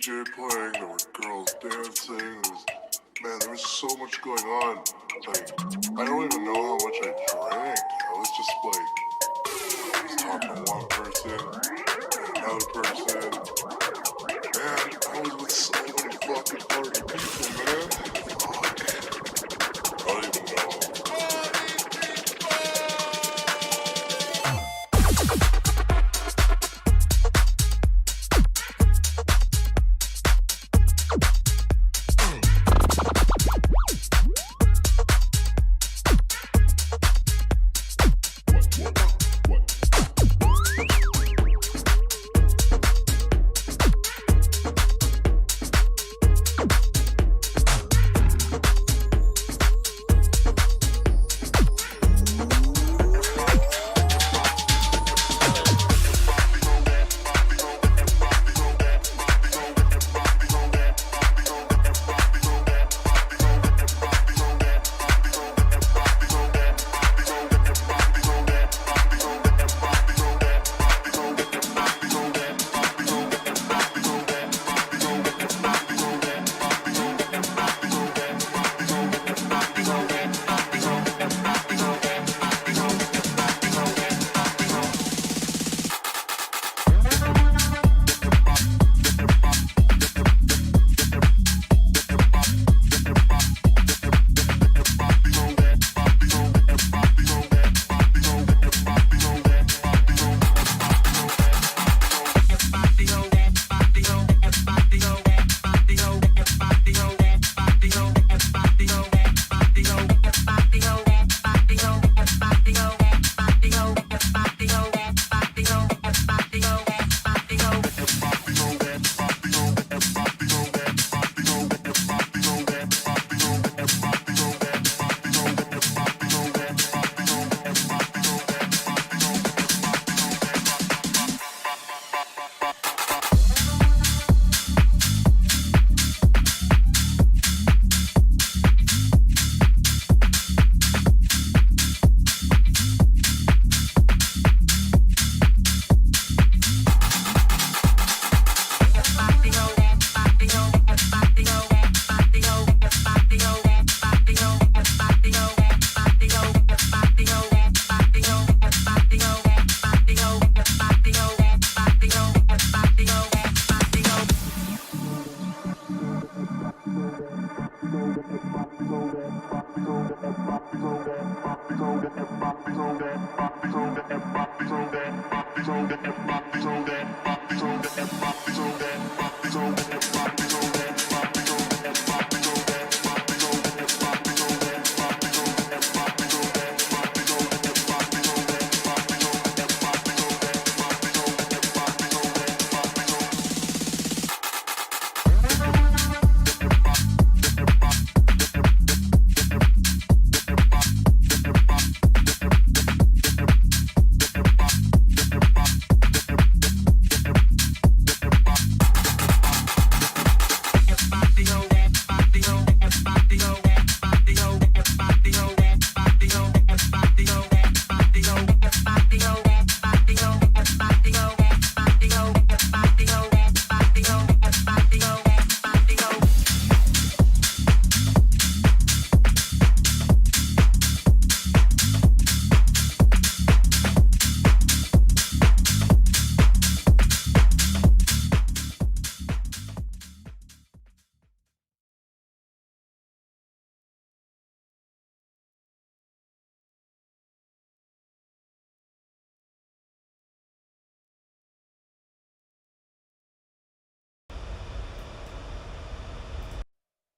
DJ playing, there were girls dancing, there was so much going on. Like, I don't even know how much I drank. I was just like, I was talking to one person, another person, man, I was with so many fucking party people, man. Fuck. I don't even know.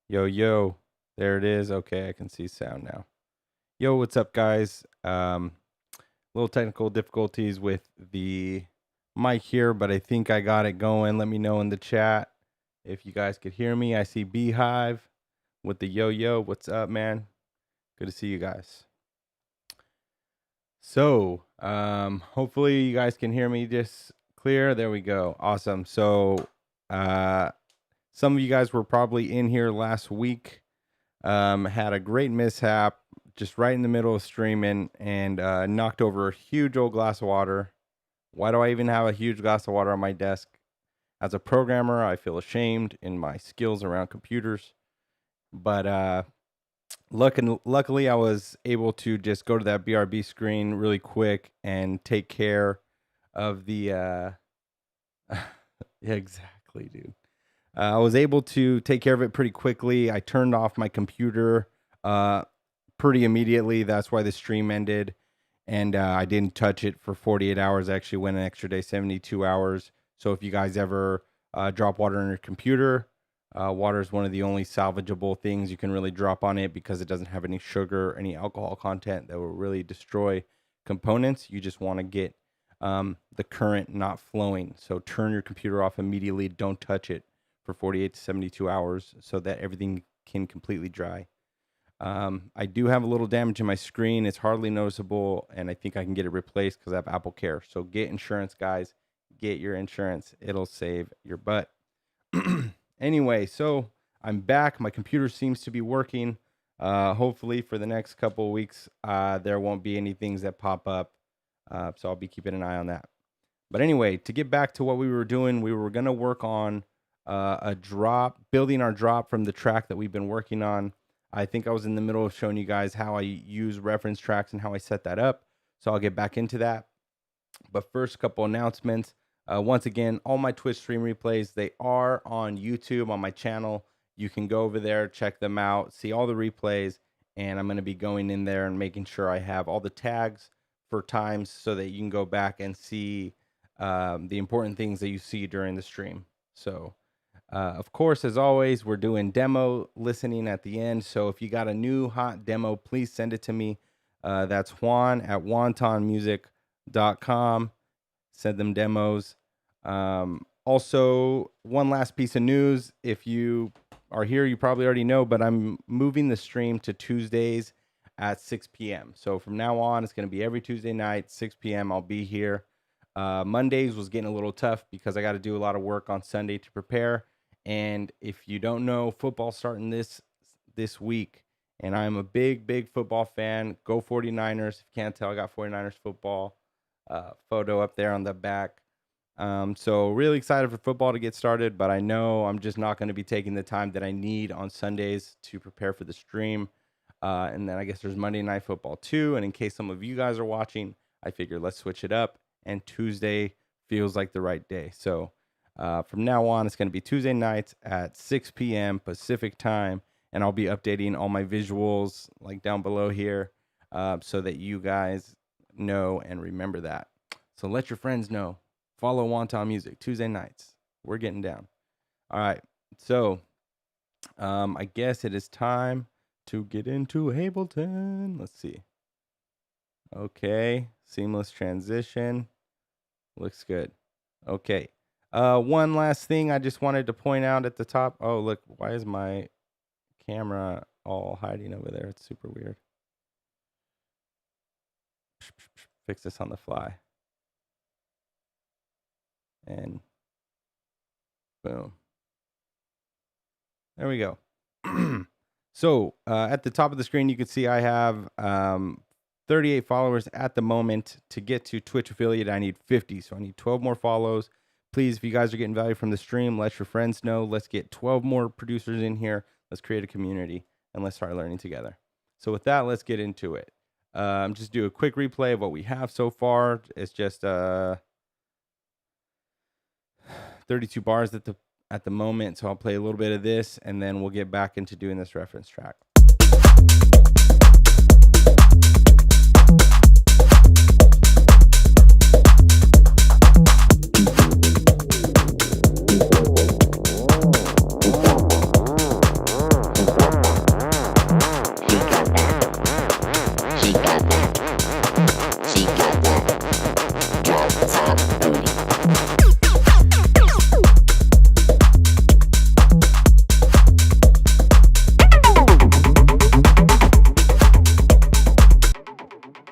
Yo, yo, there it is. Okay, I can see sound now. Yo, what's up, guys? Little technical difficulties with the mic here, but I think I got it going. Let me know in the chat if you guys could hear me. I see Beehive with the yo-yo. What's up, man? Good to see you guys. So, hopefully you guys can hear me just clear. There we go. Awesome. So, some of you guys were probably in here last week. Had a great mishap just right in the middle of streaming and knocked over a huge old glass of water. Why do I even have a huge glass of water on my desk? As a programmer, I feel ashamed in my skills around computers, but luckily I was able to just go to that BRB screen really quick and take care of the yeah, exactly, dude. I was able to take care of it pretty quickly. I turned off my computer pretty immediately. That's why the stream ended. And I didn't touch it for 48 hours. I actually went an extra day, 72 hours. So if you guys ever drop water on your computer, water is one of the only salvageable things you can really drop on it because it doesn't have any sugar, any alcohol content that will really destroy components. You just want to get the current not flowing. So turn your computer off immediately. Don't touch it for 48 to 72 hours so that everything can completely dry. I do have a little damage in my screen. It's hardly noticeable, and I think I can get it replaced because I have Apple Care. So get insurance, guys. Get your insurance. It'll save your butt. Anyway, so I'm back. My computer seems to be working. Hopefully for the next couple of weeks, there won't be any things that pop up. So I'll be keeping an eye on that. But anyway, to get back to what we were doing, we were going to work on a drop, building our drop from the track that we've been working on. I think I was in the middle of showing you guys how I use reference tracks and how I set that up. So I'll get back into that. But first, a couple announcements. Once again, all my Twitch stream replays, they are on YouTube on my channel. You can go over there, check them out, see all the replays. And I'm going to be going in there and making sure I have all the tags for times so that you can go back and see the important things that you see during the stream. So of course, as always, we're doing demo listening at the end. So if you got a new hot demo, please send it to me. That's Juan at wontonmusic.com. Send them demos. Also, one last piece of news. If you are here, you probably already know, but I'm moving the stream to Tuesdays at 6 p.m. So from now on, it's going to be every Tuesday night, 6 p.m. I'll be here. Mondays was getting a little tough because I got to do a lot of work on Sunday to prepare. And if you don't know, football's starting this week, and I'm a big football fan. Go 49ers. If you can't tell, I got 49ers football photo up there on the back. So really excited for football to get started, but I know I'm just not going to be taking the time that I need on Sundays to prepare for the stream. And then I guess there's Monday Night Football too. And in case some of you guys are watching, I figure let's switch it up. And Tuesday feels like the right day. So from now on, it's going to be Tuesday nights at 6 p.m. Pacific time. And I'll be updating all my visuals like down below here so that you guys know and remember that. So let your friends know. Follow Juanton Music Tuesday nights. We're getting down. All right. So I guess it is time to get into Ableton. Let's see. Okay. Seamless transition. Looks good. Okay. One last thing I just wanted to point out at the top. Oh, look. Why is my camera all hiding over there? It's super weird. Fix this on the fly. And boom. There we go. So at the top of the screen, you can see I have 38 followers at the moment. To get to Twitch affiliate, I need 50. So I need 12 more follows. Please, if you guys are getting value from the stream, let your friends know. Let's get 12 more producers in here. Let's create a community and let's start learning together. So with that, let's get into it. Just do a quick replay of what we have so far. It's just 32 bars at the moment. So I'll play a little bit of this and then we'll get back into doing this reference track.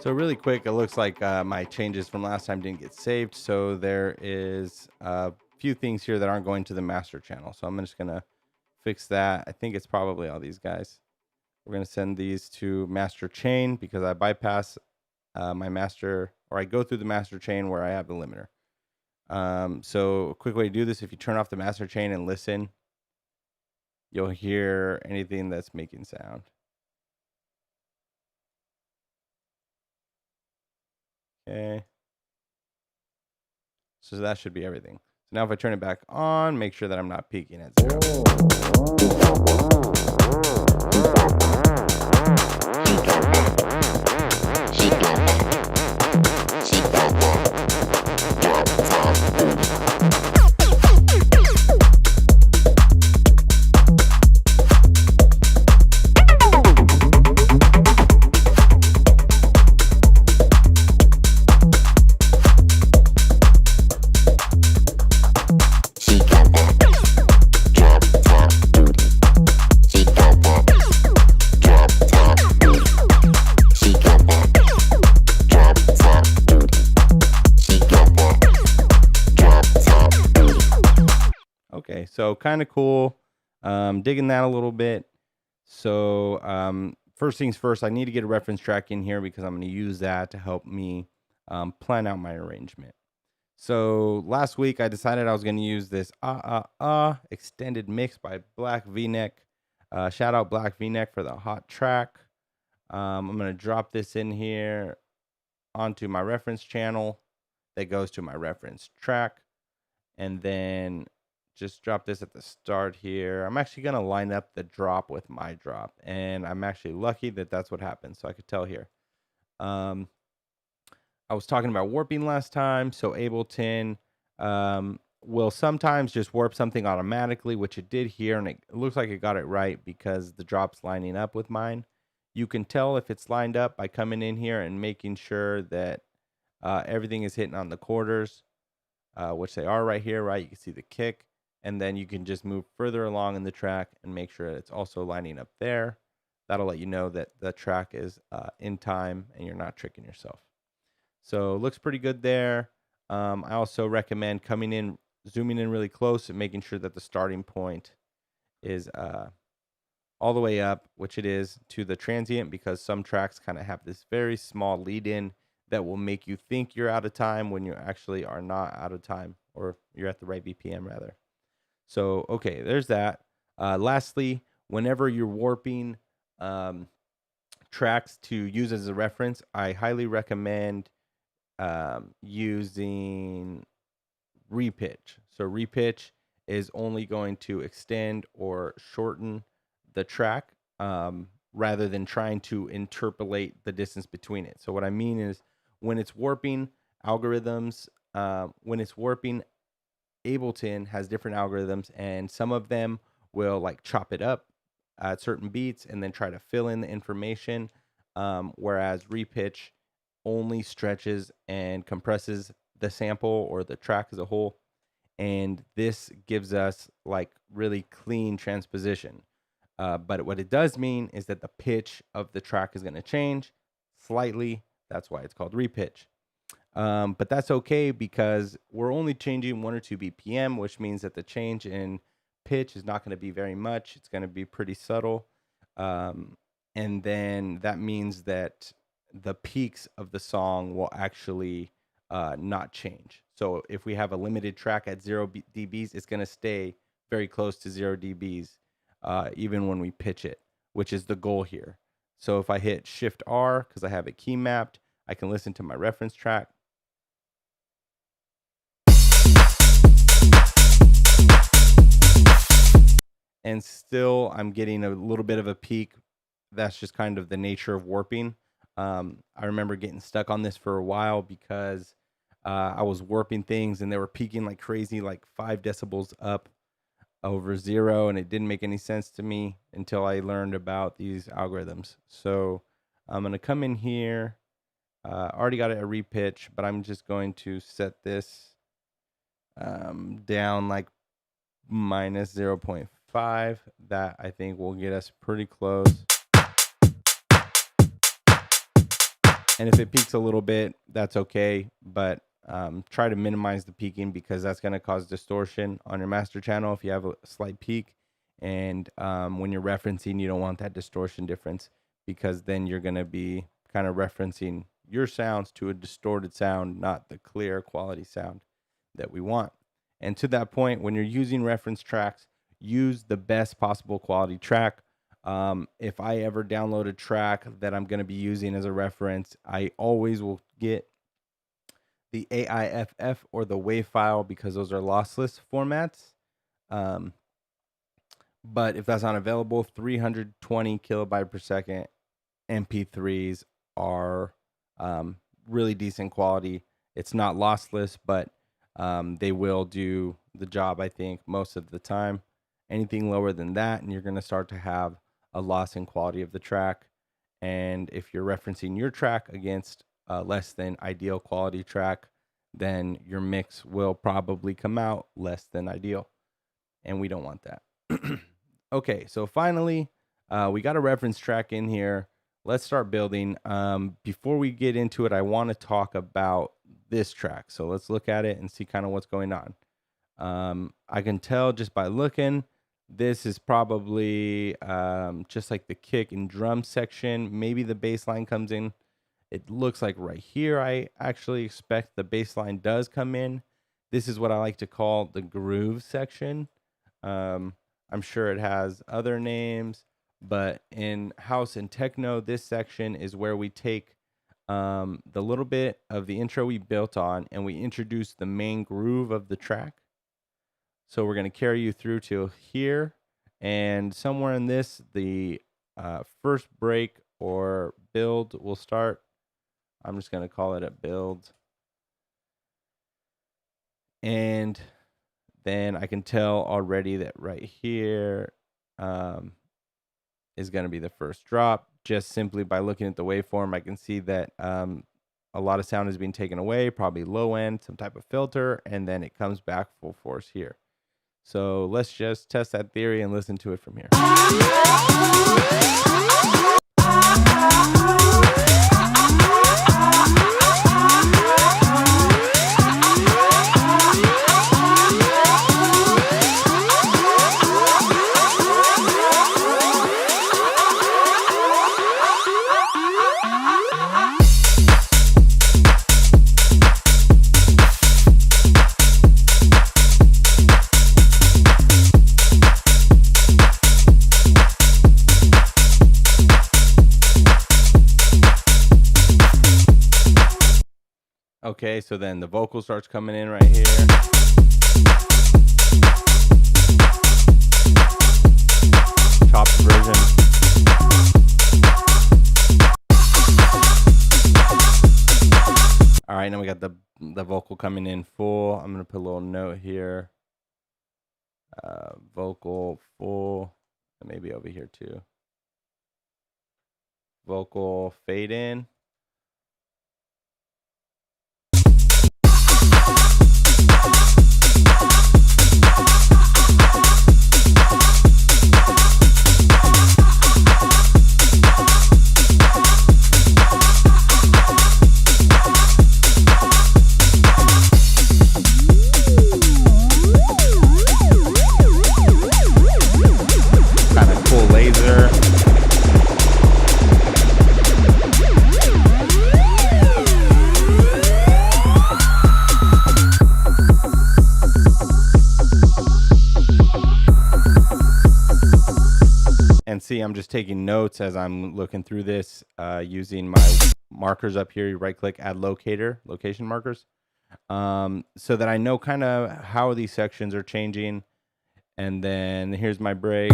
So really quick, it looks like my changes from last time didn't get saved. So there is a few things here that aren't going to the master channel. So I'm just going to fix that. I think it's probably all these guys. We're going to send these to master chain because I bypass my master, or I go through the master chain where I have the limiter. So a quick way to do this, if you turn off the master chain and listen, you'll hear anything that's making sound. Okay. So that should be everything. So now if I turn it back on, make sure that I'm not peaking at 0. Okay, so kind of cool. Digging that a little bit. So first things first, I need to get a reference track in here because I'm going to use that to help me plan out my arrangement. So last week I decided I was going to use this extended mix by Black V-Neck. Shout out Black V-Neck for the hot track. I'm going to drop this in here onto my reference channel that goes to my reference track, and then just drop this at the start here. I'm actually going to line up the drop with my drop, and I'm actually lucky that that's what happened, so I could tell here. I was talking about warping last time, so Ableton will sometimes just warp something automatically, which it did here, and it looks like it got it right because the drop's lining up with mine. You can tell if it's lined up by coming in here and making sure that everything is hitting on the quarters, which they are right here, right? You can see the kick, and then you can just move further along in the track and make sure it's also lining up there. That'll let you know that the track is in time and you're not tricking yourself. So it looks pretty good there. I also recommend coming in, zooming in really close and making sure that the starting point is all the way up, which it is, to the transient, because some tracks kind of have this very small lead in that will make you think you're out of time when you actually are not out of time, or you're at the right BPM rather. So, okay, there's that. Lastly, whenever you're warping tracks to use as a reference, I highly recommend using repitch. So repitch is only going to extend or shorten the track rather than trying to interpolate the distance between it. So what I mean is, when it's warping algorithms, Ableton has different algorithms, and some of them will like chop it up at certain beats and then try to fill in the information, whereas repitch only stretches and compresses the sample or the track as a whole, and this gives us like really clean transposition. But what it does mean is that the pitch of the track is going to change slightly. That's why it's called repitch. But that's okay because we're only changing 1 or 2 BPM, which means that the change in pitch is not going to be very much. It's going to be pretty subtle. And then that means that the peaks of the song will actually not change. So if we have a limited track at 0 dBs, it's going to stay very close to 0 dBs, even when we pitch it, which is the goal here. So if I hit Shift R, because I have it key mapped, I can listen to my reference track. And still, I'm getting a little bit of a peak. That's just kind of the nature of warping. I remember getting stuck on this for a while because I was warping things and they were peaking like crazy, like 5 decibels up over 0, and it didn't make any sense to me until I learned about these algorithms. So I'm going to come in here. Already got it a repitch, but I'm just going to set this down like minus 0.5. That I think will get us pretty close. And if it peaks a little bit, that's okay, but try to minimize the peaking because that's going to cause distortion on your master channel if you have a slight peak. And when you're referencing, you don't want that distortion difference, because then you're going to be kind of referencing your sounds to a distorted sound, not the clear quality sound that we want. And to that point, when you're using reference tracks, use the best possible quality track. If I ever download a track that I'm going to be using as a reference, I always will get the AIFF or the WAV file because those are lossless formats. But if that's not available, 320 kilobyte per second MP3s are really decent quality. It's not lossless, but they will do the job, I think, most of the time. Anything lower than that, and you're going to start to have a loss in quality of the track. And if you're referencing your track against less than ideal quality track, then your mix will probably come out less than ideal. And we don't want that. Okay, so finally, we got a reference track in here. Let's start building. Before we get into it, I want to talk about this track. So let's look at it and see kind of what's going on. I can tell just by looking, this is probably just like the kick and drum section. Maybe the bass line comes in. It looks like right here, I actually expect the bass line does come in. This is what I like to call the groove section. I'm sure it has other names, but in house and techno, this section is where we take the little bit of the intro we built on and we introduce the main groove of the track. So we're going to carry you through to here, and somewhere in this, the first break or build will start. I'm just going to call it a build. And then I can tell already that right here is going to be the first drop. Just simply by looking at the waveform, I can see that a lot of sound is being taken away, probably low end, some type of filter, and then it comes back full force here. So let's just test that theory and listen to it from here. Okay, so then the vocal starts coming in right here. Chopped version. All right, now we got the vocal coming in full. I'm gonna put a little note here. Vocal full, maybe over here too. Vocal fade in. And see, I'm just taking notes as I'm looking through this using my markers up here. You right click, add locator, location markers, so that I know kind of how these sections are changing. And then here's my break.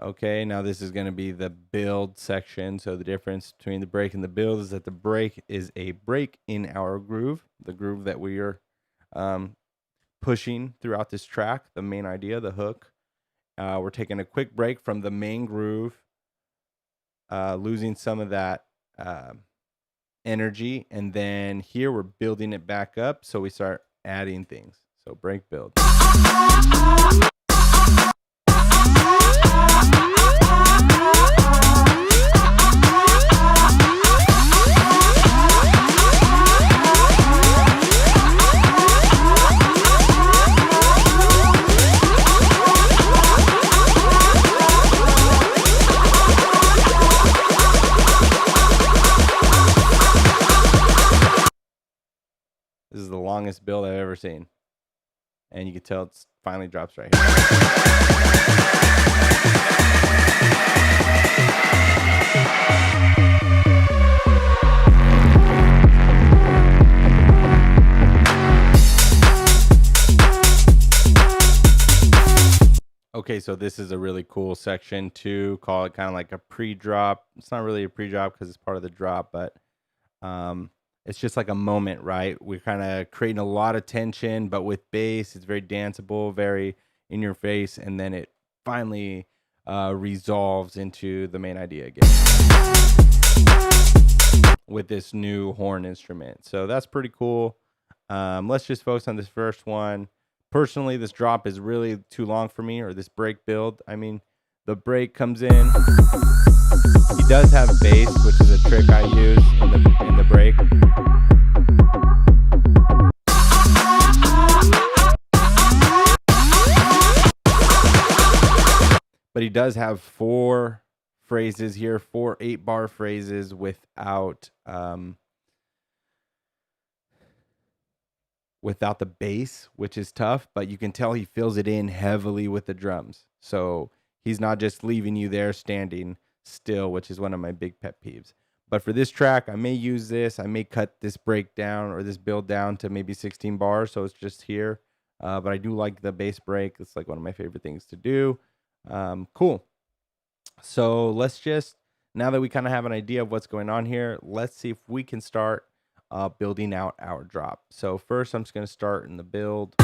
Okay, now this is going to be the build section. So the difference between the break and the build is that the break is a break in our groove, the groove that we are pushing throughout this track, the main idea, the hook. We're taking a quick break from the main groove, losing some of that energy, and then here we're building it back up, so we start adding things. So break, build. build I've ever seen. And you can tell it's finally drops right here. Okay, so this is a really cool section to call it kind of like a pre-drop. It's not really a pre-drop because it's part of the drop, but it's just like a moment, right? We're kind of creating a lot of tension, but with bass, it's very danceable, very in your face, and then it finally resolves into the main idea again with this new horn instrument. So that's pretty cool. Let's just focus on this first one. Personally, this drop is really too long for me, or this break build. I mean, the break comes in. He does have bass, which is a trick I use in the break. But he does have 4 phrases here, 4 8-bar phrases without without the bass, which is tough, but you can tell he fills it in heavily with the drums. So he's not just leaving you there standing still, which is one of my big pet peeves. But for this track, I may use this. I may cut this break down or this build down to maybe 16 bars, so it's just here. But I do like the bass break. It's like one of my favorite things to do. Cool. So let's just, now that we kind of have an idea of what's going on here, let's see if we can start building out our drop. So first I'm just going to start in the build.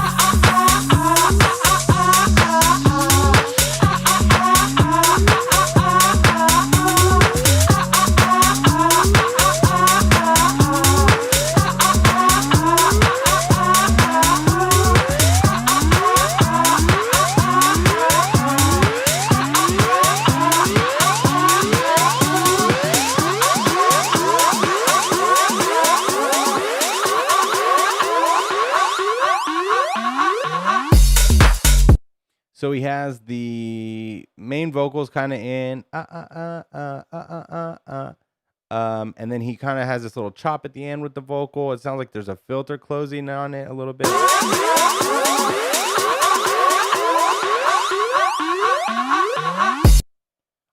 So he has the main vocals kind of in, and then he kind of has this little chop at the end with the vocal. It sounds like there's a filter closing on it a little bit.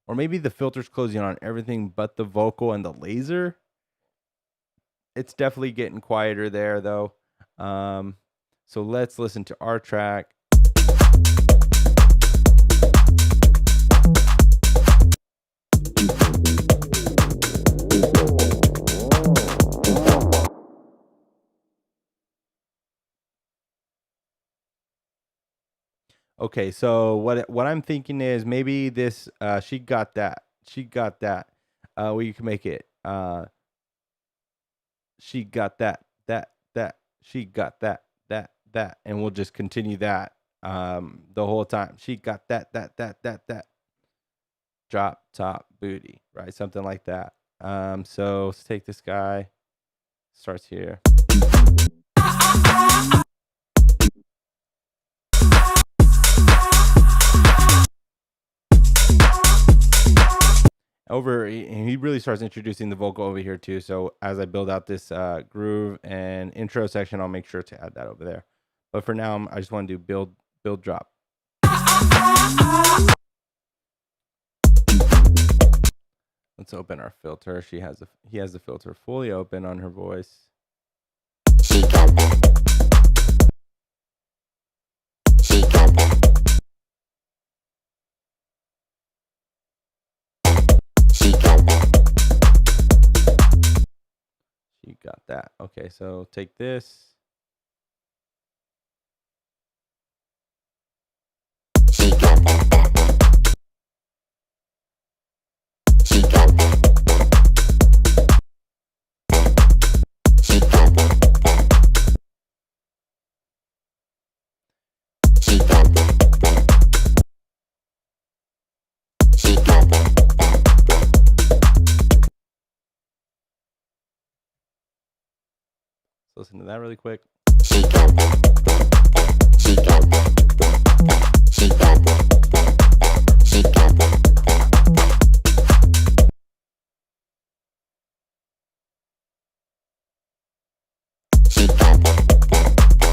Or maybe the filter's closing on everything but the vocal and the laser. It's definitely getting quieter there though. So let's listen to our track. Okay, so what I'm thinking is maybe this she got that. We can make it she got that she got that and we'll just continue that the whole time. She got that drop top booty, right? Something like that. So let's take this guy. Starts here. He really starts introducing the vocal over here too. So as I build out this groove and intro section, I'll make sure to add that over there. But for now, I just want to do build drop. Let's open our filter. He has the filter fully open on her voice. She got that. She got that. She got that. She got that. Okay, so take this. She got that. She got that. She got that. She got that. She got that. Let's listen to that really quick. She got that. She got that. She got that. She got that. She got that.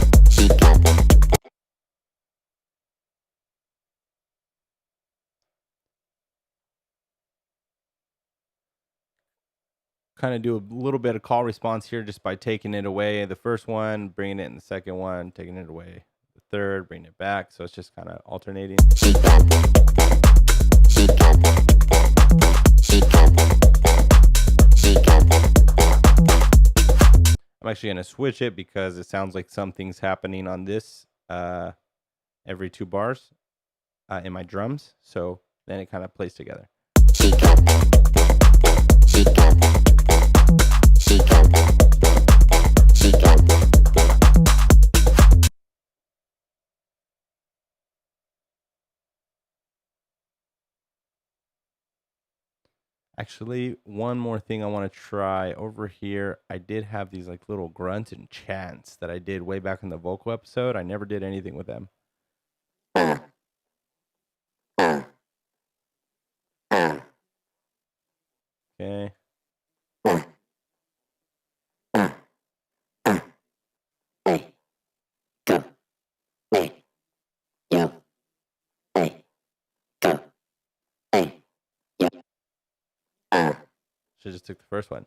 kind of do a little bit of call response here just by taking it away the first one, bringing it in the second one, taking it away the third, bringing it back. So it's just kind of alternating. She got that. She got that. She got that. She got that. I'm actually going to switch it because it sounds like something's happening on this every 2 bars in my drums. So then it kind of plays together. She got that. She got that. She got that. She got that. Actually, one more thing I want to try over here. I did have these like little grunts and chants that I did way back in the vocal episode. I never did anything with them. Okay. Hey, go. Hey, yo. Hey, go. Hey, yo. Should just took the first one.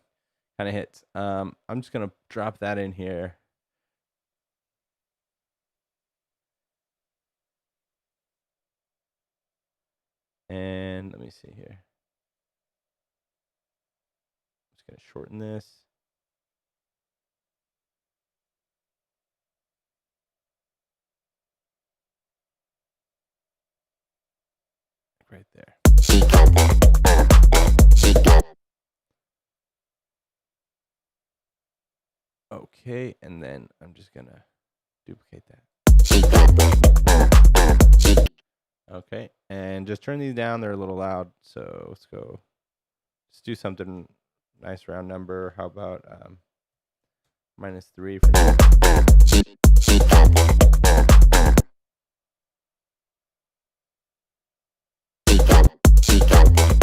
Kind of hits. I'm just gonna drop that in here. And let me see here. I'm just gonna shorten this. Right there. She got that. She got. Okay, and then I'm just gonna duplicate that. She got that. She. Okay, and just turn these down. They're a little loud, so let's go. Let's do something nice round number. How about -3 for now? She got that. She got. She got that.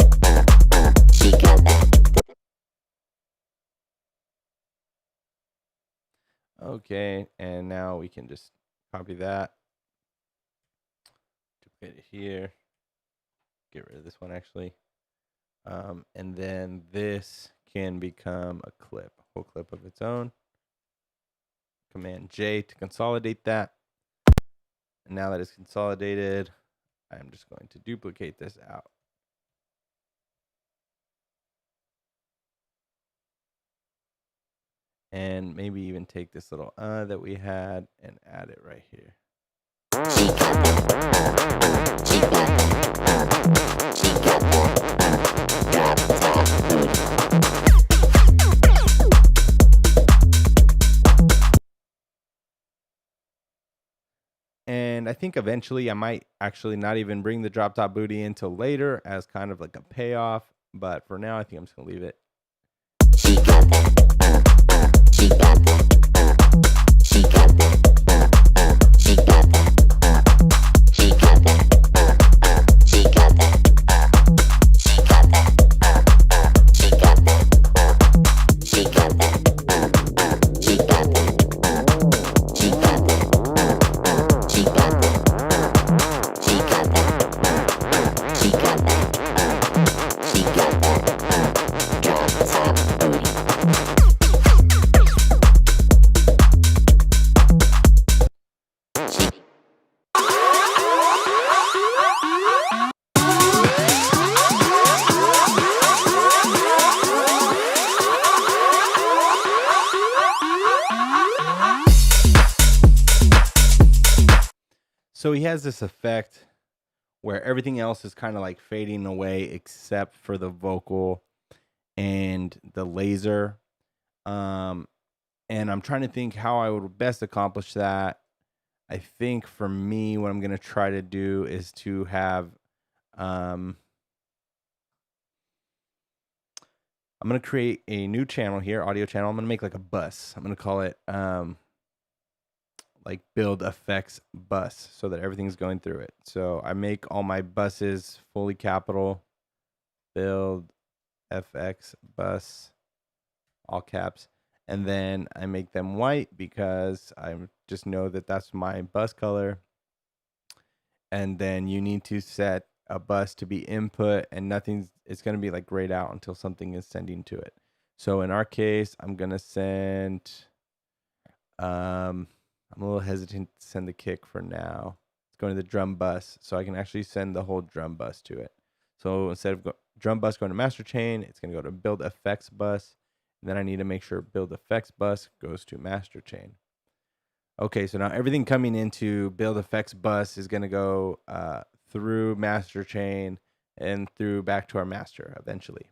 She got that. Okay, and now we can just copy that, duplicate it here, get rid of this one actually, and then this can become a clip, a whole clip of its own. Command J to consolidate that. And now that it's consolidated, I'm just going to duplicate this out. And maybe even take this little that we had and add it right here. She got that. She got that. She got that. Drop top booty. And I think eventually I might actually not even bring the drop top booty until later as kind of like a payoff. But for now, I think I'm just going to leave it. She got that. She got that. She got that. She got that. She got that. She got that. She got that. She got that. She got that. She got that. She got that. She got that. She got that. She got that. She got that. Drop top booty. So he has this effect where everything else is kind of like fading away except for the vocal and the laser. And I'm trying to think how I would best accomplish that. I think for me, what I'm going to try to do is to have, I'm going to create a new channel here, audio channel. I'm going to make like a bus. I'm going to call it, like build effects bus so that everything's going through it. So I make all my buses fully capital, build FX bus, all caps. And then I make them white because I just know that that's my bus color. And then you need to set a bus to be input and nothing's, it's going to be like grayed out until something is sending to it. So in our case, I'm gonna send. I'm a little hesitant to send the kick for now. It's going to the drum bus, so I can actually send the whole drum bus to it. So instead of drum bus going to master chain, it's going to go to build effects bus. And then I need to make sure build effects bus goes to master chain. Okay, so now everything coming into build effects bus is going to go through master chain and through back to our master eventually.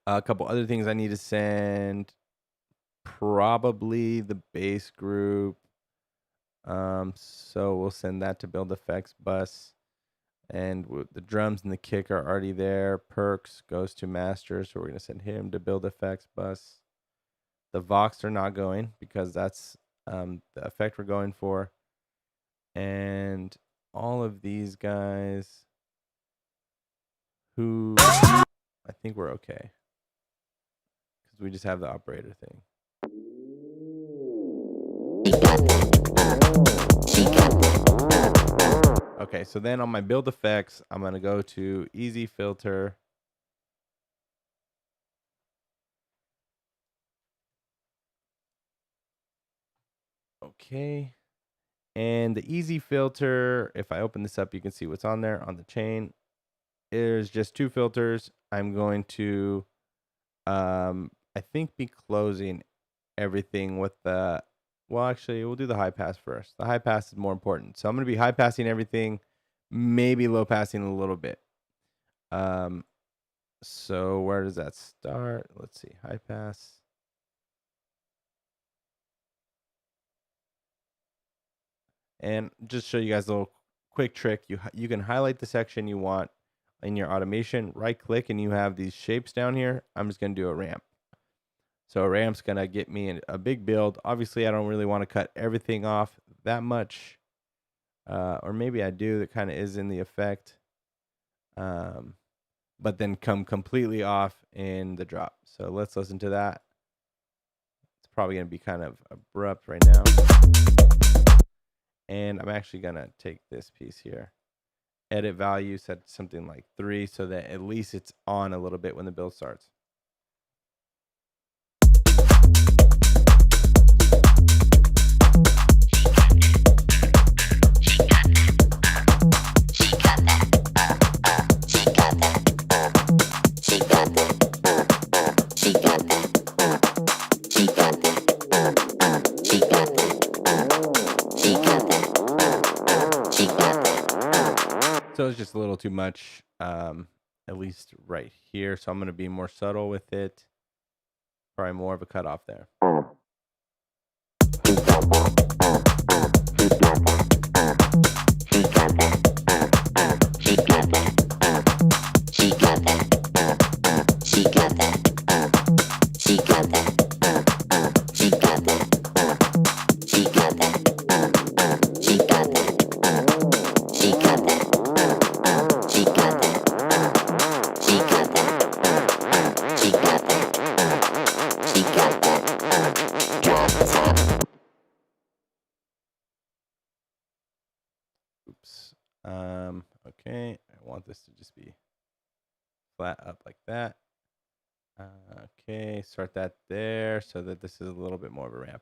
A couple other things I need to send. Probably the bass group. So we'll send that to build effects bus, and the drums and the kick are already there. Perks goes to master, so we're gonna send him to build effects bus. The Vox are not going because that's the effect we're going for, and all of these guys who I think we're okay because we just have the operator thing. Okay, so then on my build effects, I'm going to go to easy filter. Okay. And the easy filter, if I open this up, you can see what's on there on the chain. There's just 2 filters. I'm going to, I think, be closing everything with the, well, actually, we'll do the high pass first. The high pass is more important. So I'm going to be high passing everything, maybe low passing a little bit. So where does that start? Let's see, high pass. And just show you guys a little quick trick. You can highlight the section you want in your automation, right click, and you have these shapes down here. I'm just going to do a ramp. So a ramp's going to get me a big build. Obviously, I don't really want to cut everything off that much. Or maybe I do. That kind of is in the effect. But then come completely off in the drop. So let's listen to that. It's probably going to be kind of abrupt right now. And I'm actually going to take this piece here. Edit value, set something like 3 so that at least it's on a little bit when the build starts. So it's just a little too much, at least right here. So I'm going to be more subtle with it. Probably more of a cutoff there. Oops. Okay, I want this to just be flat up like that. Okay, start that there so that this is a little bit more of a ramp.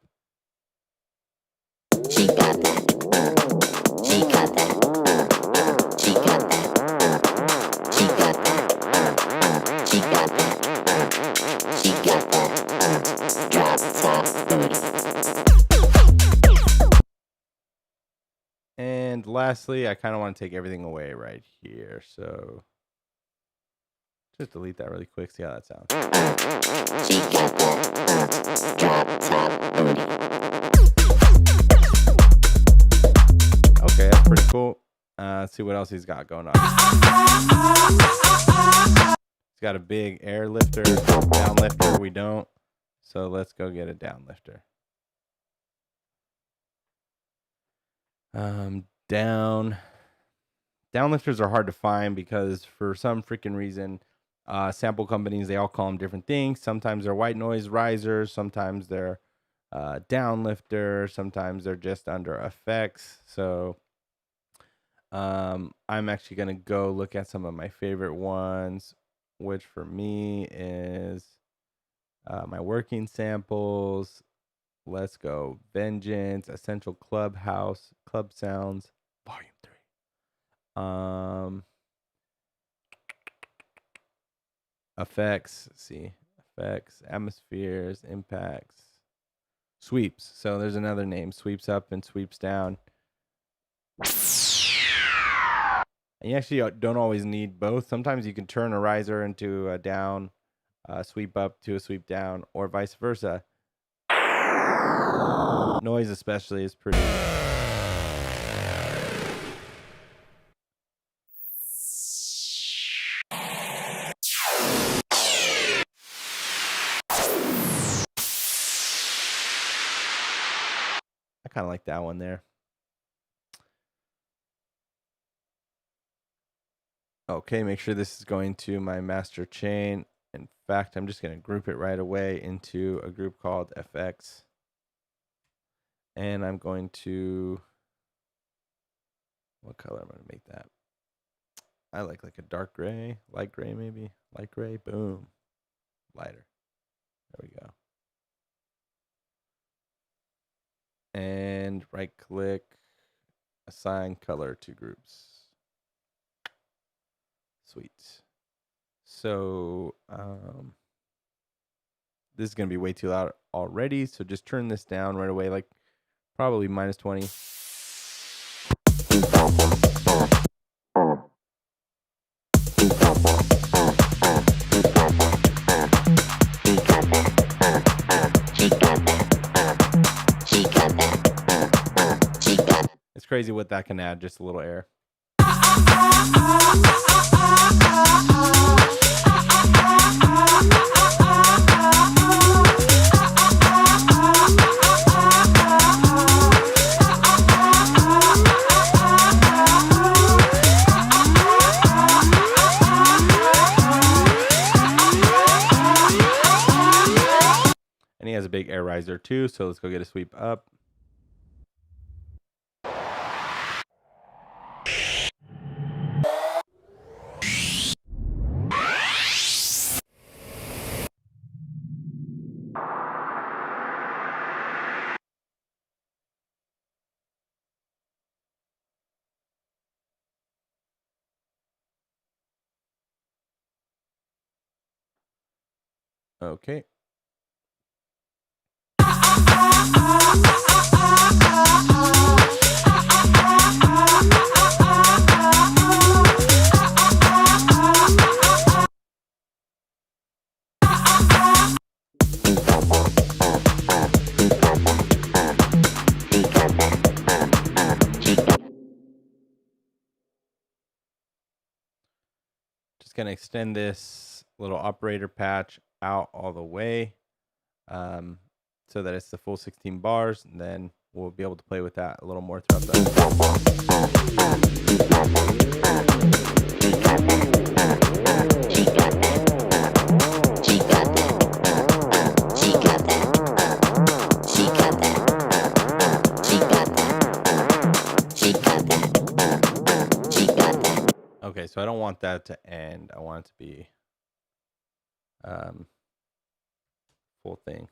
And lastly, I kind of want to take everything away right here. So just delete that really quick, see how that sounds. Okay, that's pretty cool. Let's see what else he's got going on. He's got a big air lifter, down lifter. We don't. So let's go get a down lifter. Down lifters are hard to find because for some freaking reason, sample companies, they all call them different things. Sometimes they're white noise risers, sometimes they're down lifters, sometimes they're just under effects. So I'm actually gonna go look at some of my favorite ones, which for me is my working samples. Let's go. Vengeance, Essential Clubhouse, Club Sounds, Volume 3. Effects, let's see. Effects, atmospheres, impacts, sweeps. So there's another name, sweeps up and sweeps down. And you actually don't always need both. Sometimes you can turn a riser into a down, sweep up to a sweep down, or vice versa. Noise especially is pretty... I kind of like that one there. Okay, make sure this is going to my master chain. In fact, I'm just going to group it right away into a group called FX. And I'm going to... What color am I going to make that? I like a dark gray, light gray maybe. Light gray, boom. Lighter. There we go. And right click, assign color to groups. Sweet. So this is going to be way too loud already, so just turn this down right away, like probably -20. It's crazy what that can add, just a little air. And he has a big air riser too, so let's go get a sweep up. Okay. Just going to extend this little operator patch out all the way so that it's the full 16 bars, and then we'll be able to play with that a little more throughout the... Okay, so I don't want that to end. I want it to be full thing.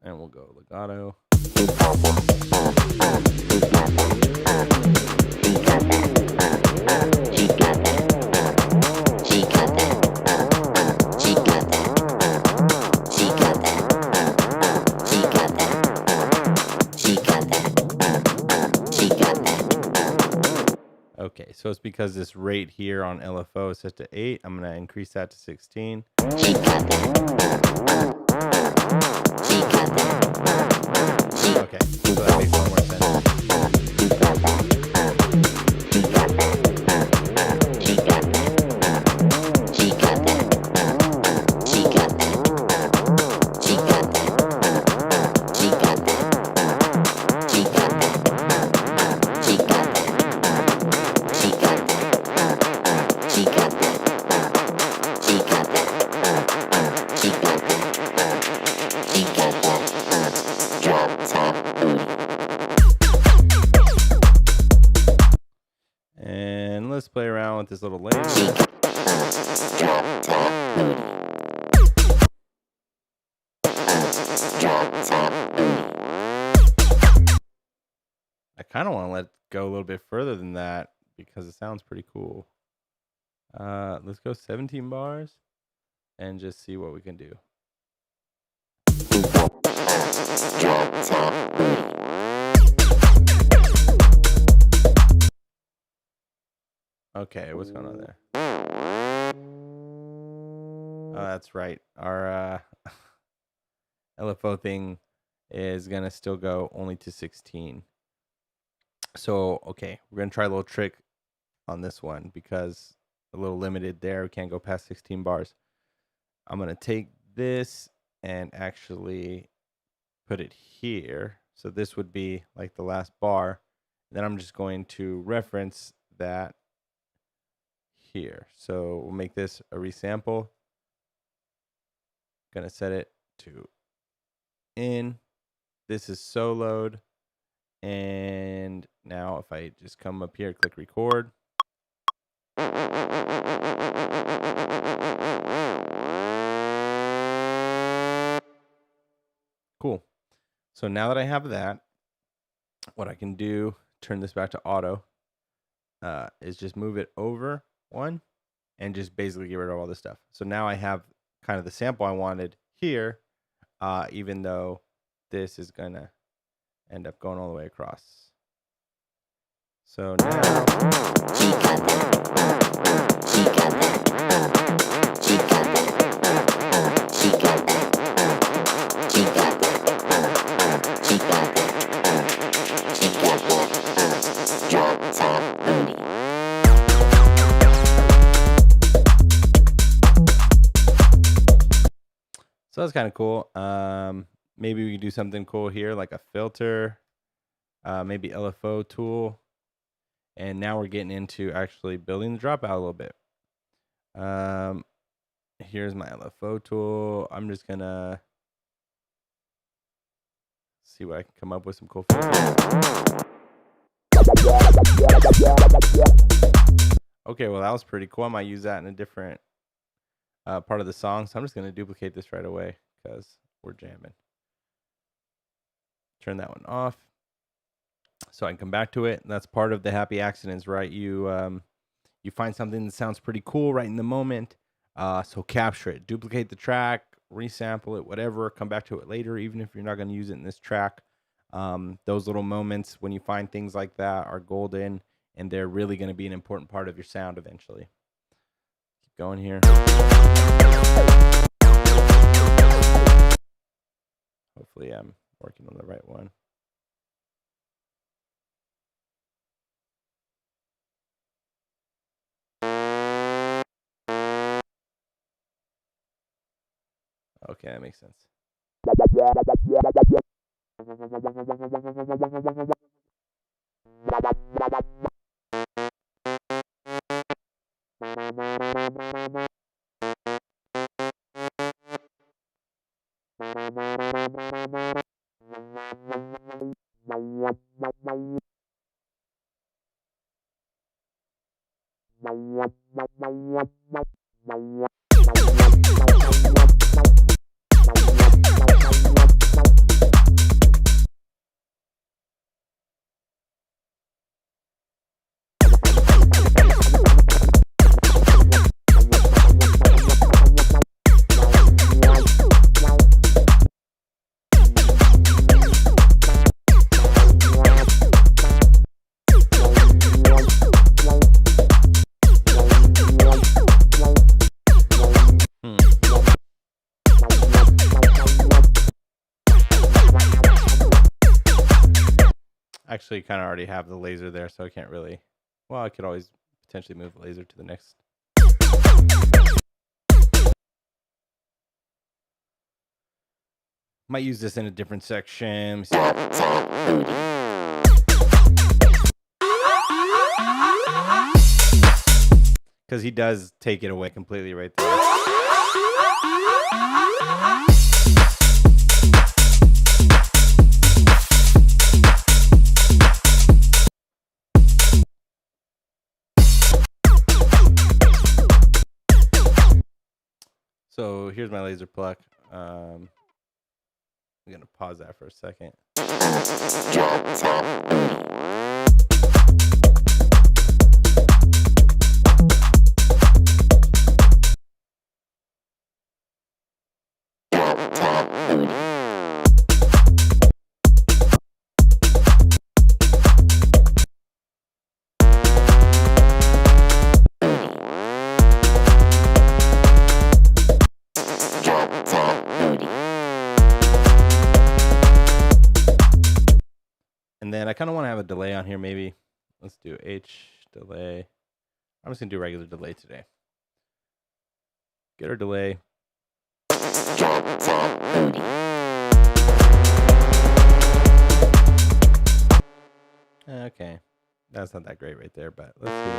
And we'll go legato. Okay, so it's because this rate here on LFO is set to 8. I'm going to increase that to 16. Okay, so that makes a lot more sense. And let's play around with this little laser. kind of want to let it go a little bit further than that because it sounds pretty cool. Let's go 17 bars and just see what we can do. Okay, what's going on there? Oh, that's right. Our LFO thing is going to still go only to 16. So, okay, we're going to try a little trick on this one because a little limited there. We can't go past 16 bars. I'm going to take this and actually put it here. So this would be like the last bar. Then I'm just going to reference that here. So we'll make this a resample. Going to set it to in. This is soloed. And now if I just come up here, click record. Cool. So now that I have that, what I can do, turn this back to auto, is just move it over one and just basically get rid of all this stuff. So now I have kind of the sample I wanted here, even though this is going to end up going all the way across. So now so that's kind of cool. Maybe we can do something cool here, like a filter, maybe LFO Tool. And now we're getting into actually building the dropout a little bit. Here's my LFO Tool. I'm just going to see what I can come up with some cool filters. Okay, well, that was pretty cool. I might use that in a different part of the song. So I'm just going to duplicate this right away because we're jamming. Turn that one off so I can come back to it. That's part of the happy accidents, right? You find something that sounds pretty cool right in the moment. So capture it, duplicate the track, resample it, whatever, come back to it later, even if you're not going to use it in this track. Those little moments when you find things like that are golden, and they're really going to be an important part of your sound eventually. Keep going here. Hopefully I'm working on the right one. Okay, that makes sense. Actually, kind of already have the laser there, so I can't really. Well, I could always potentially move the laser to the next. Might use this in a different section. Because he does take it away completely right there. So here's my laser pluck. I'm going to pause that for a second. I kind of want to have a delay on here. Maybe let's do H delay. I'm just gonna do regular delay today. Get our delay. Drop top booty. Okay, that's not that great right there, but let's see.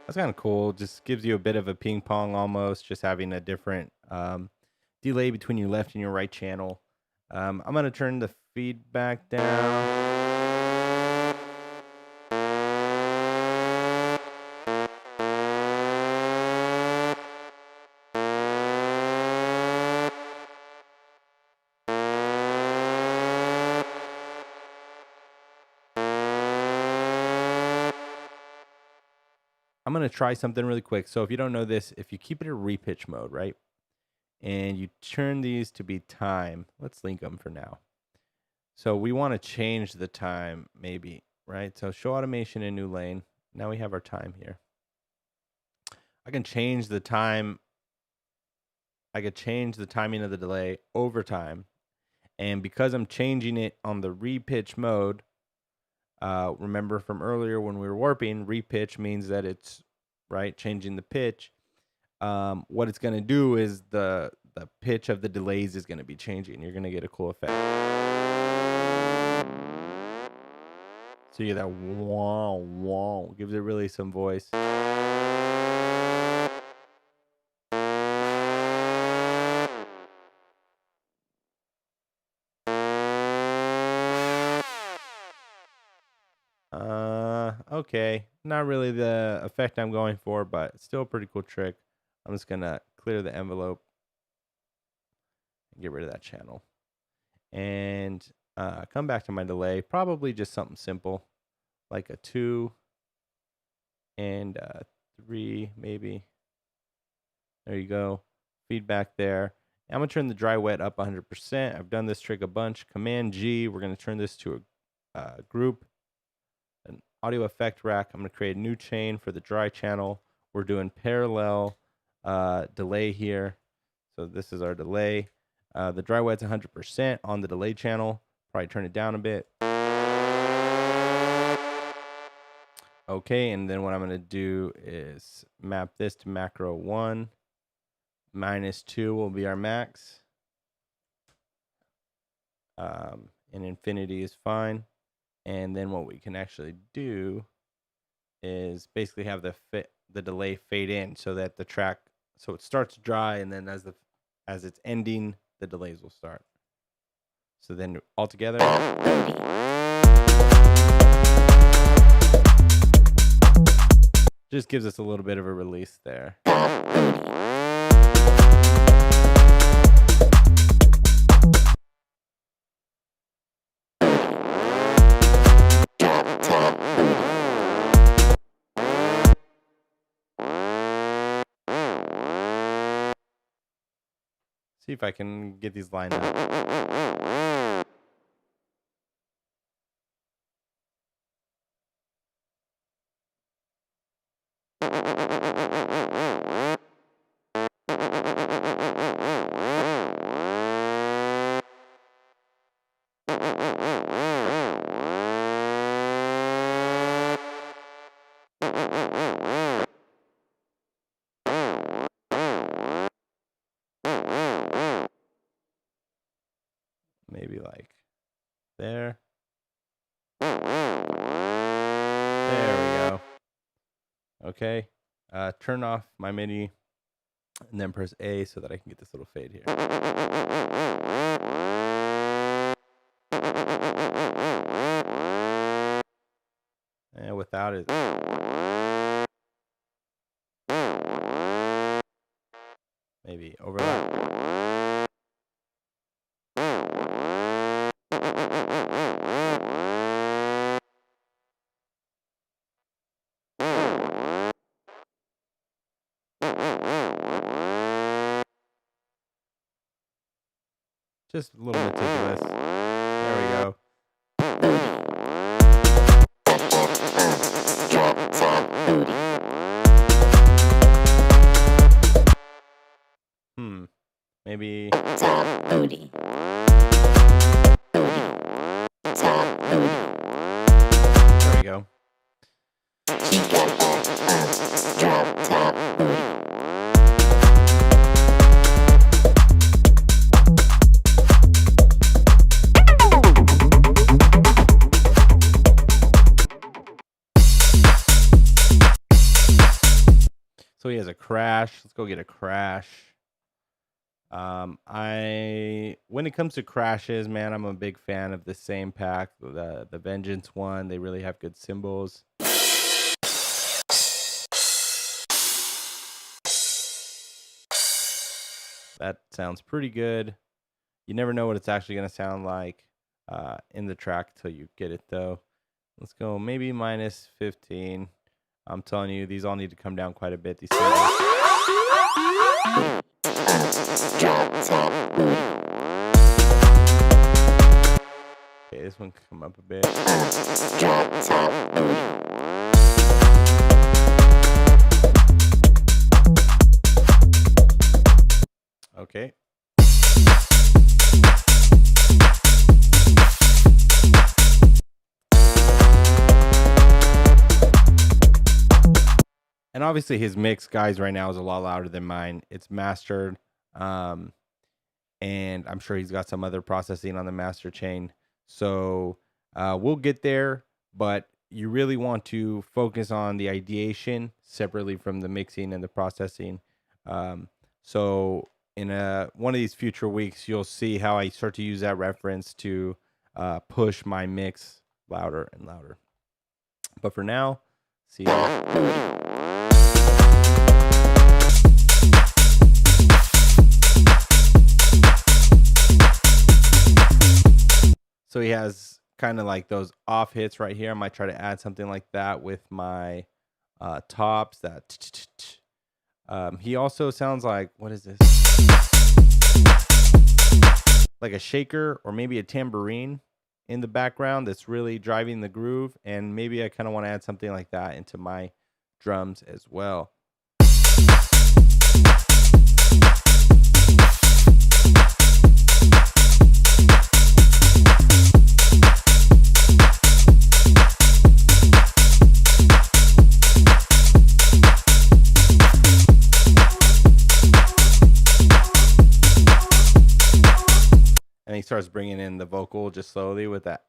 That's kind of cool. Just gives you a bit of a ping pong almost, just having a different delay between your left and your right channel. I'm going to turn the feedback down. I'm going to try something really quick. So if you don't know this, if you keep it in repitch mode, right? And you turn these to be time. Let's link them for now. So we want to change the time maybe, right? So show automation in new lane. Now we have our time here. I can change the time. I could change the timing of the delay over time. And because I'm changing it on the repitch mode, remember from earlier when we were warping, repitch means that it's right changing the pitch. What it's going to do is the pitch of the delays is going to be changing. You're going to get a cool effect. So you get that wow, wow. Gives it really some voice. Okay. Not really the effect I'm going for, but still a pretty cool trick. I'm just going to clear the envelope and get rid of that channel. And come back to my delay. Probably just something simple, like a 2 and 3, maybe. There you go. Feedback there. I'm going to turn the dry wet up 100%. I've done this trick a bunch. Command G. We're going to turn this to a group, an audio effect rack. I'm going to create a new chain for the dry channel. We're doing parallel delay here. So this is our delay. The dry wet's 100% on the delay channel. Probably turn it down a bit. Okay, and then what I'm going to do is map this to macro 1. -2 will be our max. And infinity is fine. And then what we can actually do is basically have the delay fade in so that the track, so it starts dry, and then as it's ending, the delays will start. So then all together. Just gives us a little bit of a release there. See if I can get these lined up. Maybe like there. There we go. Okay. Turn off my MIDI and then press A so that I can get this little fade here. And without it. Maybe overlap. Just a little meticulous. There we go. Drop top booty. Maybe. Top booty. Booty. Top booty. There we go. She got that drop top booty. So he has a crash. Let's go get a crash. When it comes to crashes, man, I'm a big fan of the same pack, the Vengeance one. They really have good cymbals. That sounds pretty good. You never know what it's actually going to sound like in the track till you get it, though. Let's go maybe minus 15. I'm telling you, these all need to come down quite a bit. These cymbals. Drop top booty. Okay, this one can come up a bit. Drop top booty. Okay. And obviously his mix, guys, right now is a lot louder than mine. It's mastered. And I'm sure he's got some other processing on the master chain. So we'll get there, but you really want to focus on the ideation separately from the mixing and the processing. So in one of these future weeks, you'll see how I start to use that reference to push my mix louder and louder. But for now, see you. So he has kind of like those off hits right here. I might try to add something like that with my tops. He also sounds like, what is this? Like a shaker or maybe a tambourine in the background that's really driving the groove. And maybe I kind of want to add something like that into my drums as well. And he starts bringing in the vocal just slowly with that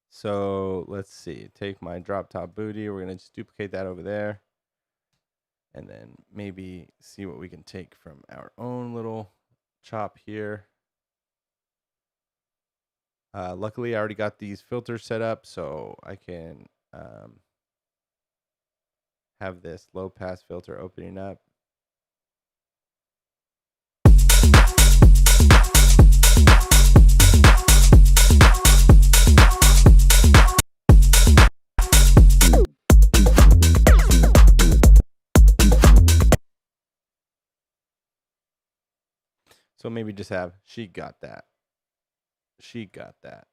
So let's see. Take my drop top booty. We're gonna just duplicate that over there, and then maybe see what we can take from our own little chop here. Luckily, I already got these filters set up, so I can have this low pass filter opening up. So maybe just have, she got that. She got that.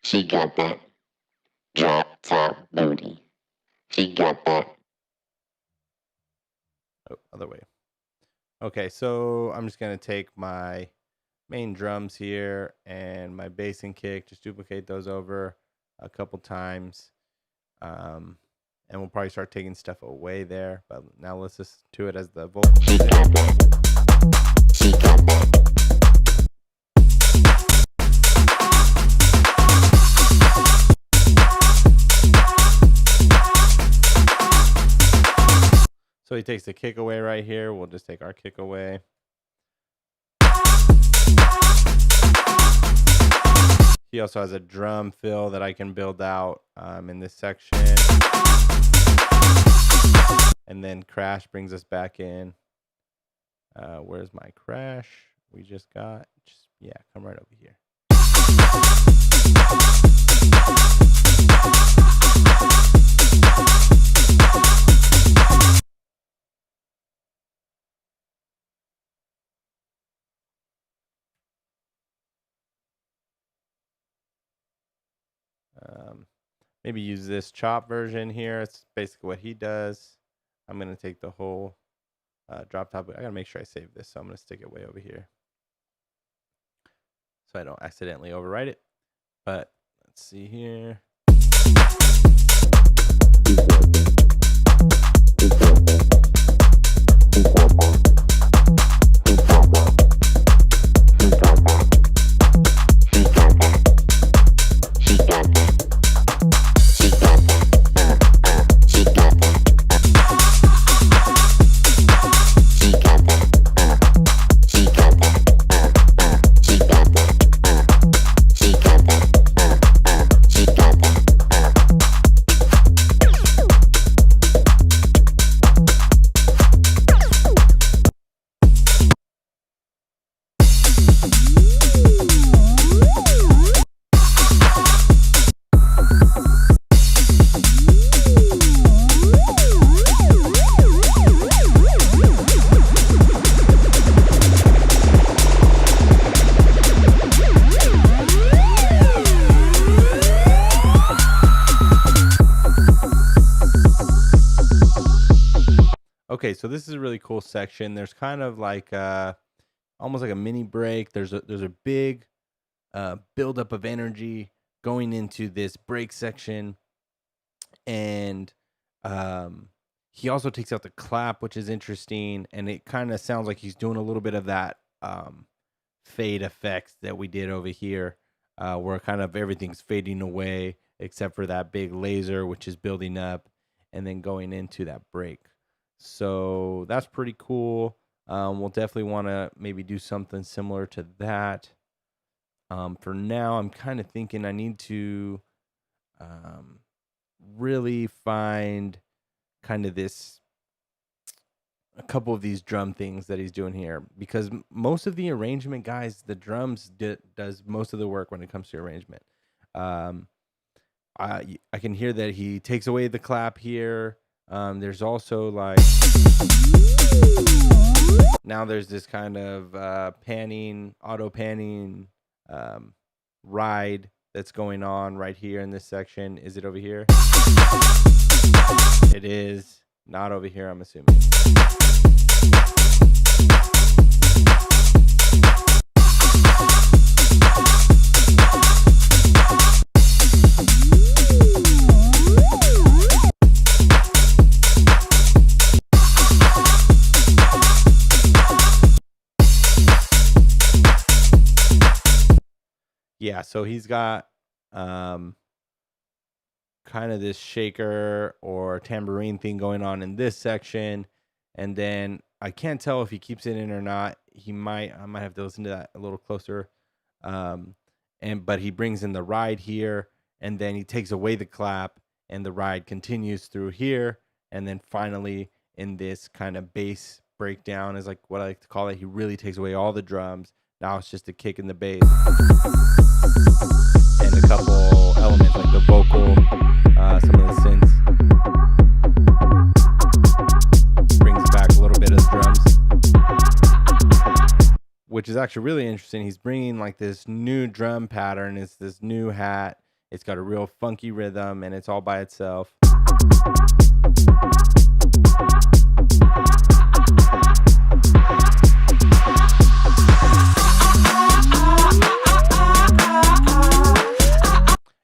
She got that drop top booty. She got that. Oh, other way. Okay, so I'm just going to take my main drums here and my bass and kick, just duplicate those over a couple times. And we'll probably start taking stuff away there. But now let's listen to it as the vocal. She got that. She got that. So he takes the kick away right here. We'll just take our kick away. He also has a drum fill that I can build out in this section. And then crash brings us back in. Where's my crash? We just got, yeah, come right over here. Maybe use this chop version here. It's basically what he does. I'm going to take the whole drop top. I got to make sure I save this, so I'm going to stick it way over here so I don't accidentally overwrite it. But let's see here. Okay, so this is a really cool section. There's kind of like almost like a mini break. There's a big buildup of energy going into this break section, and he also takes out the clap, which is interesting, and it kind of sounds like he's doing a little bit of that fade effects that we did over here, where kind of everything's fading away except for that big laser, which is building up and then going into that break. So that's pretty cool. We'll definitely want to maybe do something similar to that. For now, I'm kind of thinking I need to really find kind of a couple of these drum things that he's doing here, because most of the arrangement, guys, the drums does most of the work when it comes to arrangement. I can hear that he takes away the clap here. There's also like, now there's this kind of auto panning ride that's going on right here in this section. Is it over here? It is not over here, I'm assuming. Yeah, so he's got kind of this shaker or tambourine thing going on in this section, and then I can't tell if he keeps it in or not. I might have to listen to that a little closer. But he brings in the ride here, and then he takes away the clap, and the ride continues through here, and then finally in this kind of bass breakdown is like what I like to call it. He really takes away all the drums. Now it's just a kick in the bass and a couple elements like the vocal, some of the synths. Brings back a little bit of the drums, which is actually really interesting. He's bringing like this new drum pattern. It's this new hat. It's got a real funky rhythm, and it's all by itself.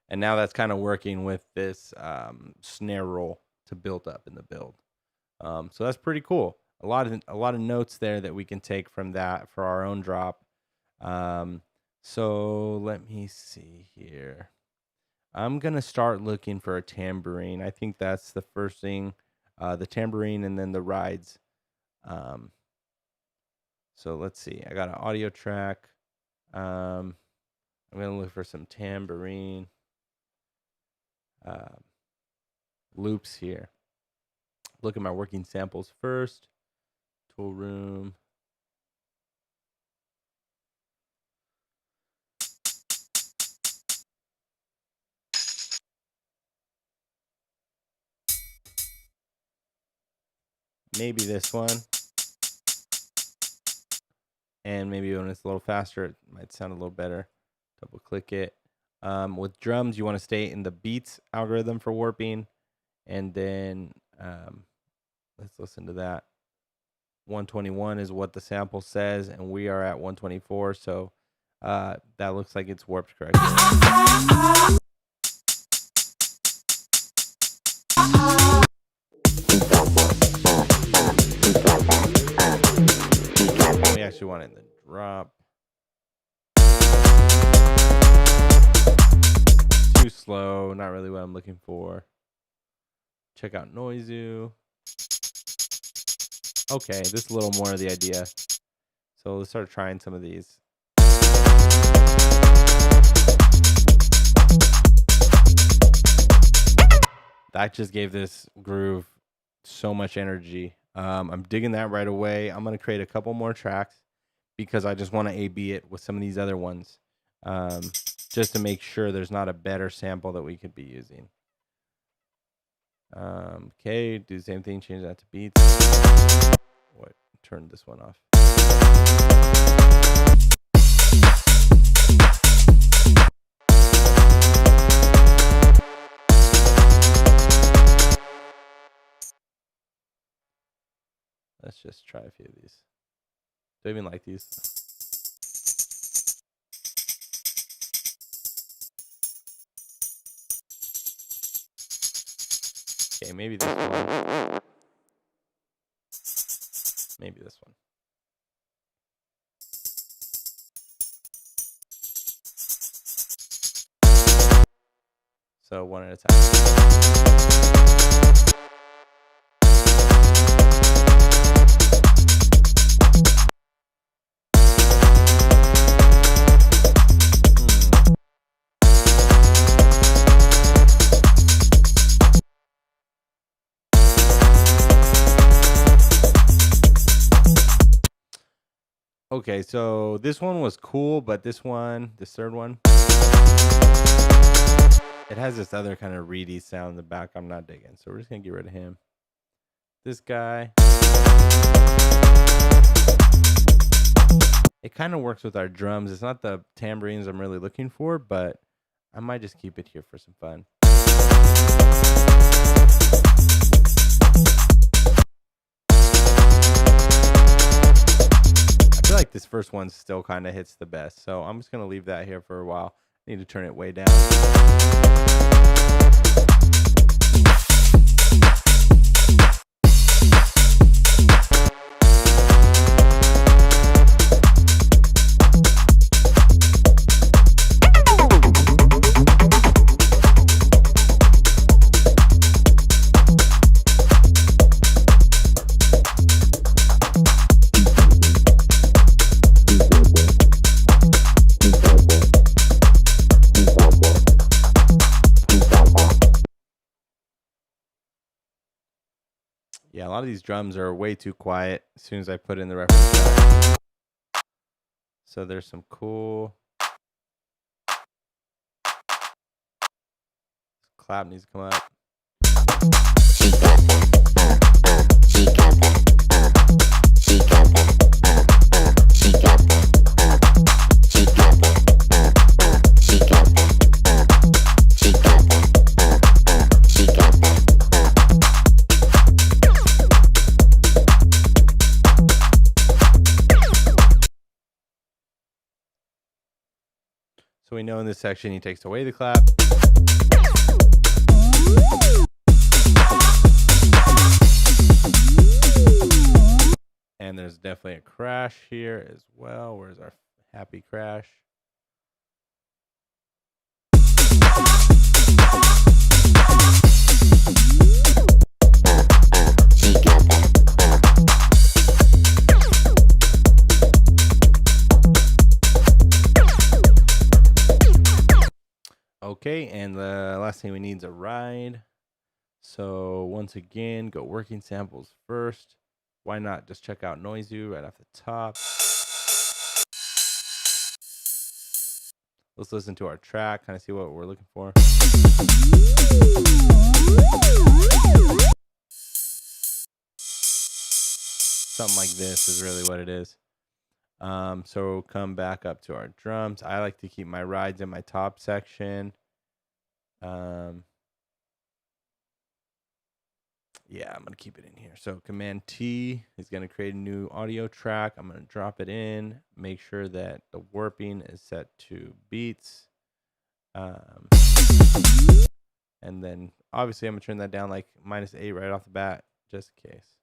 And now that's kind of working with this snare roll to build up in the build. So that's pretty cool. A lot of notes there that we can take from that for our own drop. So let me see here. I'm gonna start looking for a tambourine. I think that's the first thing the tambourine, and then the rides. So let's see. I got an audio track. I'm gonna look for some tambourine loops here. Look at my working samples first. Tool room. Maybe this one. And maybe when it's a little faster, it might sound a little better. Double click it. With drums, you want to stay in the beats algorithm for warping. And then let's listen to that. 121 is what the sample says, and we are at 124. So that looks like it's warped correctly. We actually want it in the drop. Too slow, not really what I'm looking for. Check out Noizu. Okay, this is a little more of the idea. So let's start trying some of these. That just gave this groove so much energy. I'm digging that right away. I'm going to create a couple more tracks because I just want to A/B it with some of these other ones, just to make sure there's not a better sample that we could be using. Okay, do the same thing, change that to beats. What? Turn this one off. Let's just try a few of these. Do I even like these? Okay, maybe this one. Maybe this one. So one at a time. Okay, so this one was cool, but this third one, it has this other kind of reedy sound in the back I'm not digging. So we're just going to get rid of him. This guy, it kind of works with our drums. It's not the tambourines I'm really looking for, but I might just keep it here for some fun. I feel like this first one still kind of hits the best, so I'm just going to leave that here for a while. I need to turn it way down. Yeah, a lot of these drums are way too quiet as soon as I put in the reference track. So there's some cool. Clap needs to come up. She got that, she got that, she got that, she got that, she got that, she got that, she got that, she got that. So we know in this section he takes away the clap. And there's definitely a crash here as well. Where's our happy crash? Okay, and the last thing we need is a ride. So once again, go working samples first. Why not just check out Noizu right off the top. Let's listen to our track, kind of see what we're looking for. Something like this is really what it is. So come back up to our drums. I like to keep my rides in my top section. Yeah, I'm gonna keep it in here. So Command T is gonna create a new audio track. I'm gonna drop it in. Make sure that the warping is set to beats. And then obviously I'm gonna turn that down like -8 right off the bat, just in case.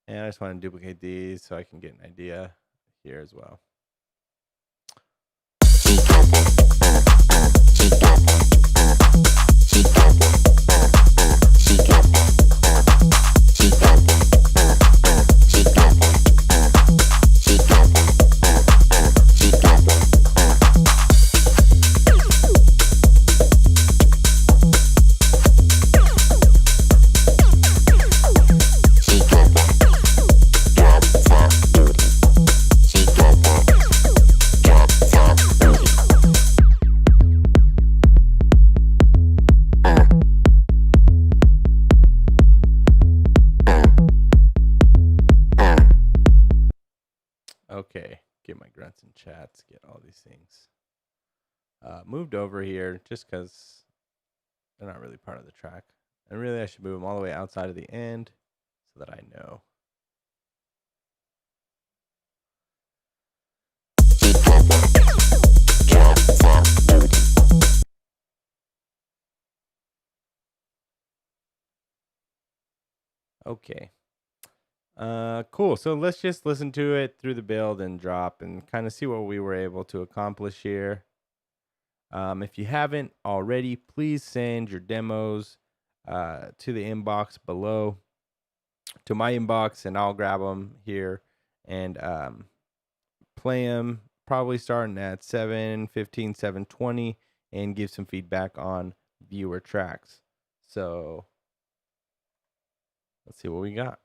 And I just want to duplicate these so I can get an idea here as well. Okay, get my grunts and chats, get all these things moved over here just because they're not really part of the track. And really I should move them all the way outside of the end so that I know. Okay. Cool. So let's just listen to it through the build and drop and kind of see what we were able to accomplish here. If you haven't already, please send your demos to the inbox below, to my inbox, and I'll grab them here and play them, probably starting at 7:15, 7:20, and give some feedback on viewer tracks. So let's see what we got.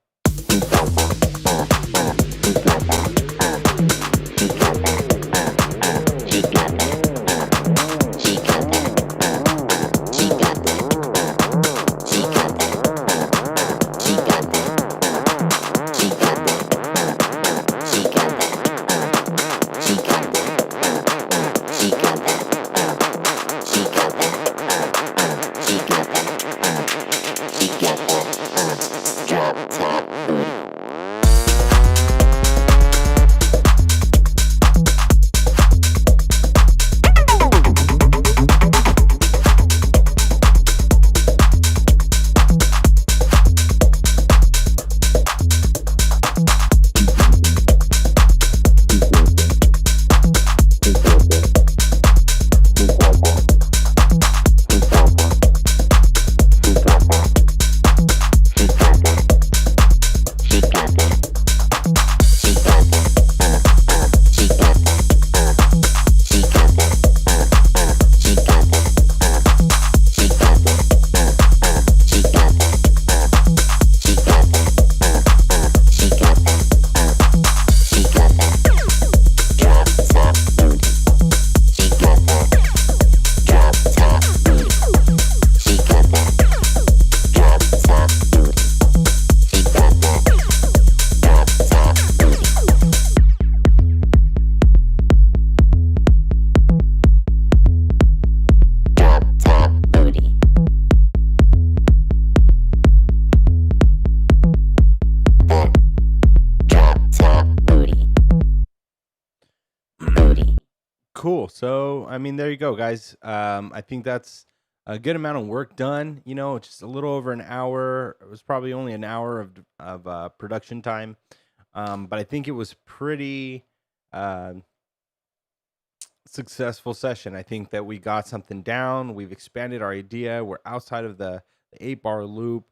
Cool. So, I mean, there you go, guys. I think that's a good amount of work done. Just a little over an hour. It was probably only an hour of production time, but I think it was pretty successful session. I think that we got something down. We've expanded our idea. We're outside of the 8-bar loop,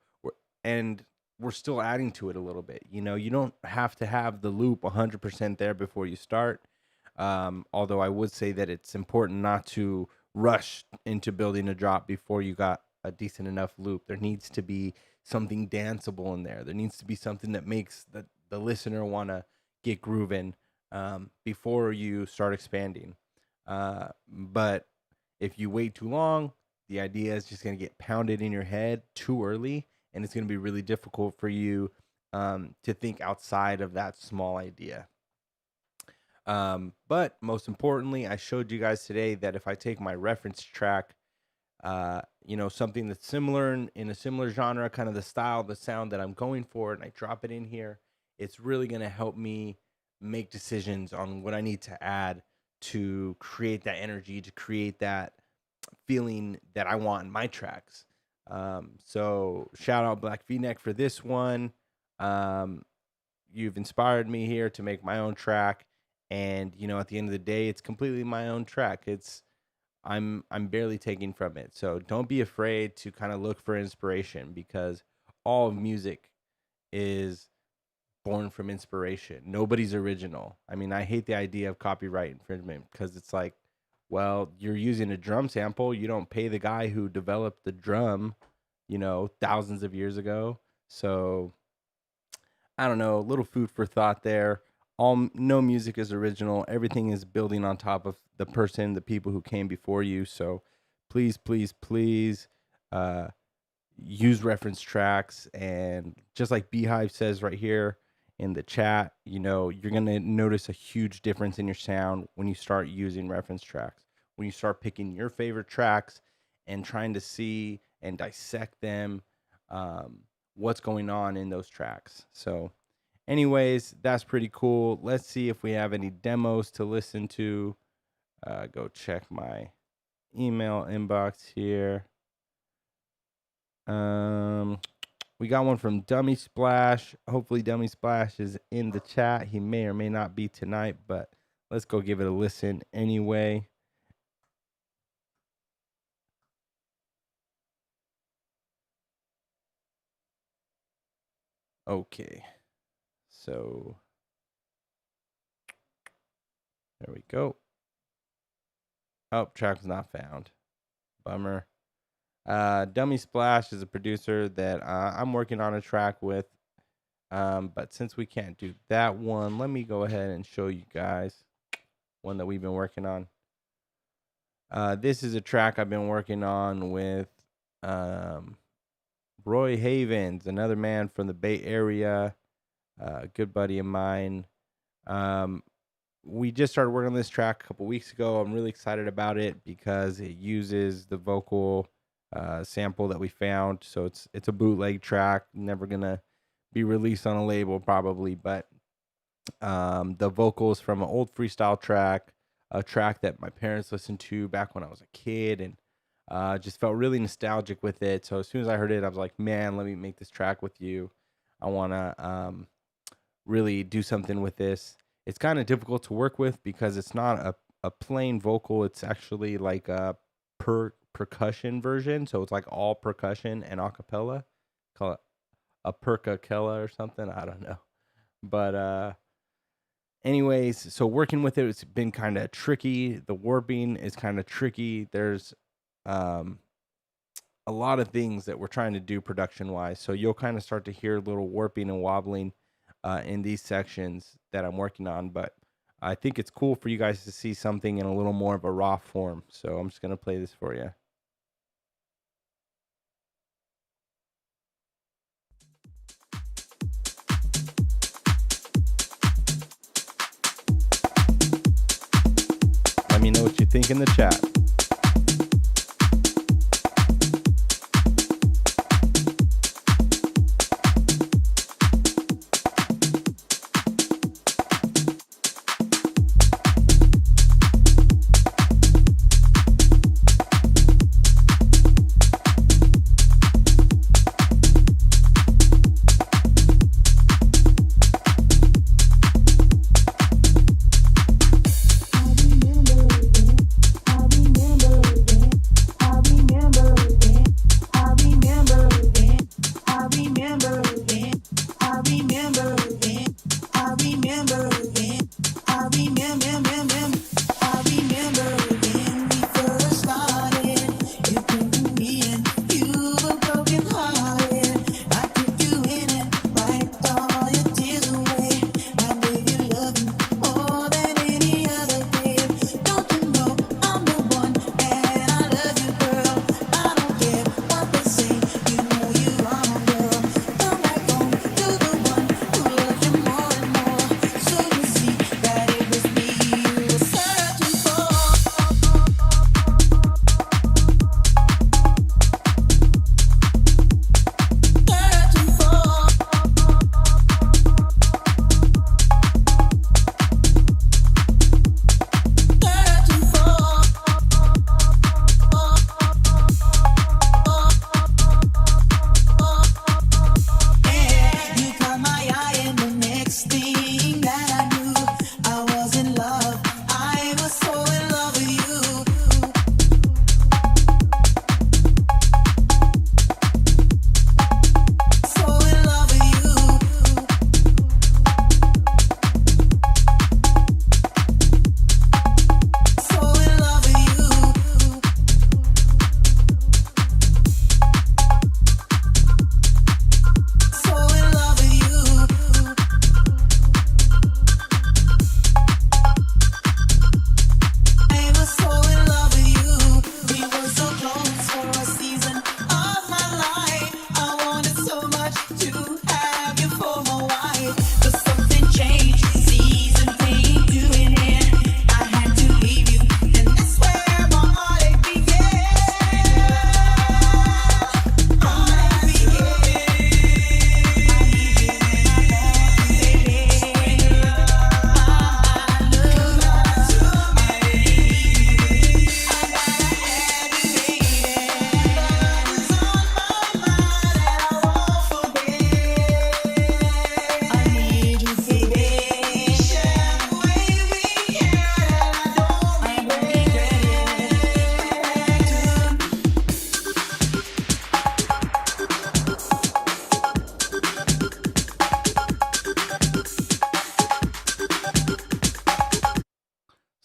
and we're still adding to it a little bit. You don't have to have the loop 100% there before you start. Although I would say that it's important not to rush into building a drop before you got a decent enough loop. There needs to be something danceable in there. There needs to be something that makes the listener want to get grooving before you start expanding. But if you wait too long, the idea is just going to get pounded in your head too early, and it's going to be really difficult for you to think outside of that small idea. But most importantly, I showed you guys today that if I take my reference track, something that's similar in a similar genre, kind of the style, the sound that I'm going for, and I drop it in here, it's really going to help me make decisions on what I need to add to create that energy, to create that feeling that I want in my tracks. So shout out Black V-Neck for this one. You've inspired me here to make my own track. And, at the end of the day, it's completely my own track. I'm barely taking from it. So don't be afraid to kind of look for inspiration, because all of music is born from inspiration. Nobody's original. I mean, I hate the idea of copyright infringement, because it's like, well, you're using a drum sample. You don't pay the guy who developed the drum, thousands of years ago. So I don't know, a little food for thought there. No music is original. Everything is building on top of the people who came before you. So please, please, please use reference tracks. And just like Beehive says right here in the chat, you're going to notice a huge difference in your sound when you start using reference tracks. When you start picking your favorite tracks and trying to see and dissect them, what's going on in those tracks. So anyways, that's pretty cool. Let's see if we have any demos to listen to. Go check my email inbox here. We got one from Dummy Splash. Hopefully Dummy Splash is in the chat. He may or may not be tonight, but let's go give it a listen anyway. Okay. So there we go. Oh, track was not found. Bummer. Dummy Splash is a producer that I'm working on a track with. But since we can't do that one, let me go ahead and show you guys one that we've been working on. This is a track I've been working on with Roy Havens, another man from the Bay Area, a good buddy of mine. We just started working on this track a couple weeks ago. I'm really excited about it because it uses the vocal sample that we found. So it's a bootleg track, never gonna be released on a label probably, but the vocals from an old freestyle track, a track that my parents listened to back when I was a kid, and just felt really nostalgic with it. So as soon as I heard it, I was like, man, let me make this track with you. I want to really do something with this. It's kind of difficult to work with because it's not a plain vocal. It's actually like a percussion version. So it's like all percussion and acapella. Call it a percacella or something. I don't know. But anyways, so working with it, it's been kind of tricky. The warping is kind of tricky. There's a lot of things that we're trying to do production wise. So you'll kind of start to hear a little warping and wobbling in these sections that I'm working on. But I think it's cool for you guys to see something in a little more of a raw form. So I'm just going to play this for you. Let me know what you think in the chat.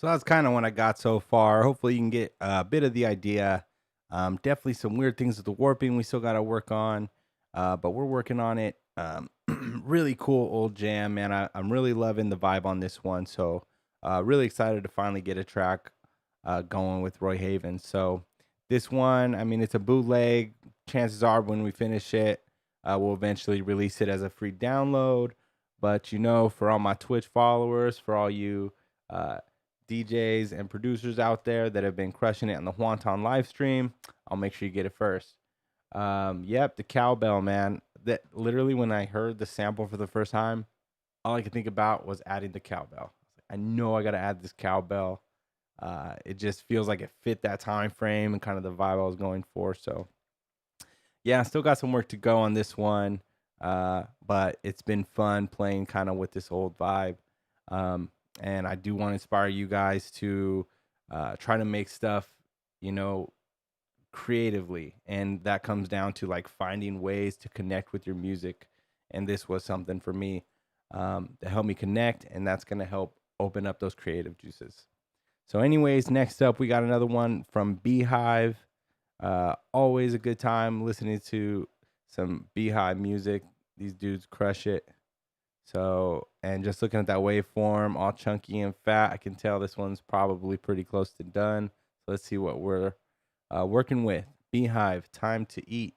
So that's kind of what I got so far. Hopefully you can get a bit of the idea. Definitely some weird things with the warping we still got to work on, but we're working on it. Really cool old jam, man. I'm really loving the vibe on this one. So really excited to finally get a track going with Roy Haven. So this one, I mean, it's a bootleg. Chances are when we finish it, we'll eventually release it as a free download. But, you know, for all my Twitch followers, for all you DJs and producers out there that have been crushing it on the Juanton live stream, I'll make sure you get it first. Yep, the cowbell, man. That literally, when I heard the sample for the first time, all I could think about was adding the cowbell. I know I got to add this cowbell. It just feels like it fit that time frame and kind of the vibe I was going for. So, yeah, still got some work to go on this one, but it's been fun playing kind of with this old vibe. And I do want to inspire you guys to try to make stuff, you know, creatively. And that comes down to like finding ways to connect with your music. And this was something for me to help me connect. And that's going to help open up those creative juices. So anyways, next up, we got another one from Beehive. Always a good time listening to some Beehive music. These dudes crush it. So, and just looking at that waveform, all chunky and fat, I can tell this one's probably pretty close to done. So let's see what we're working with. Beehive, Time to Eat.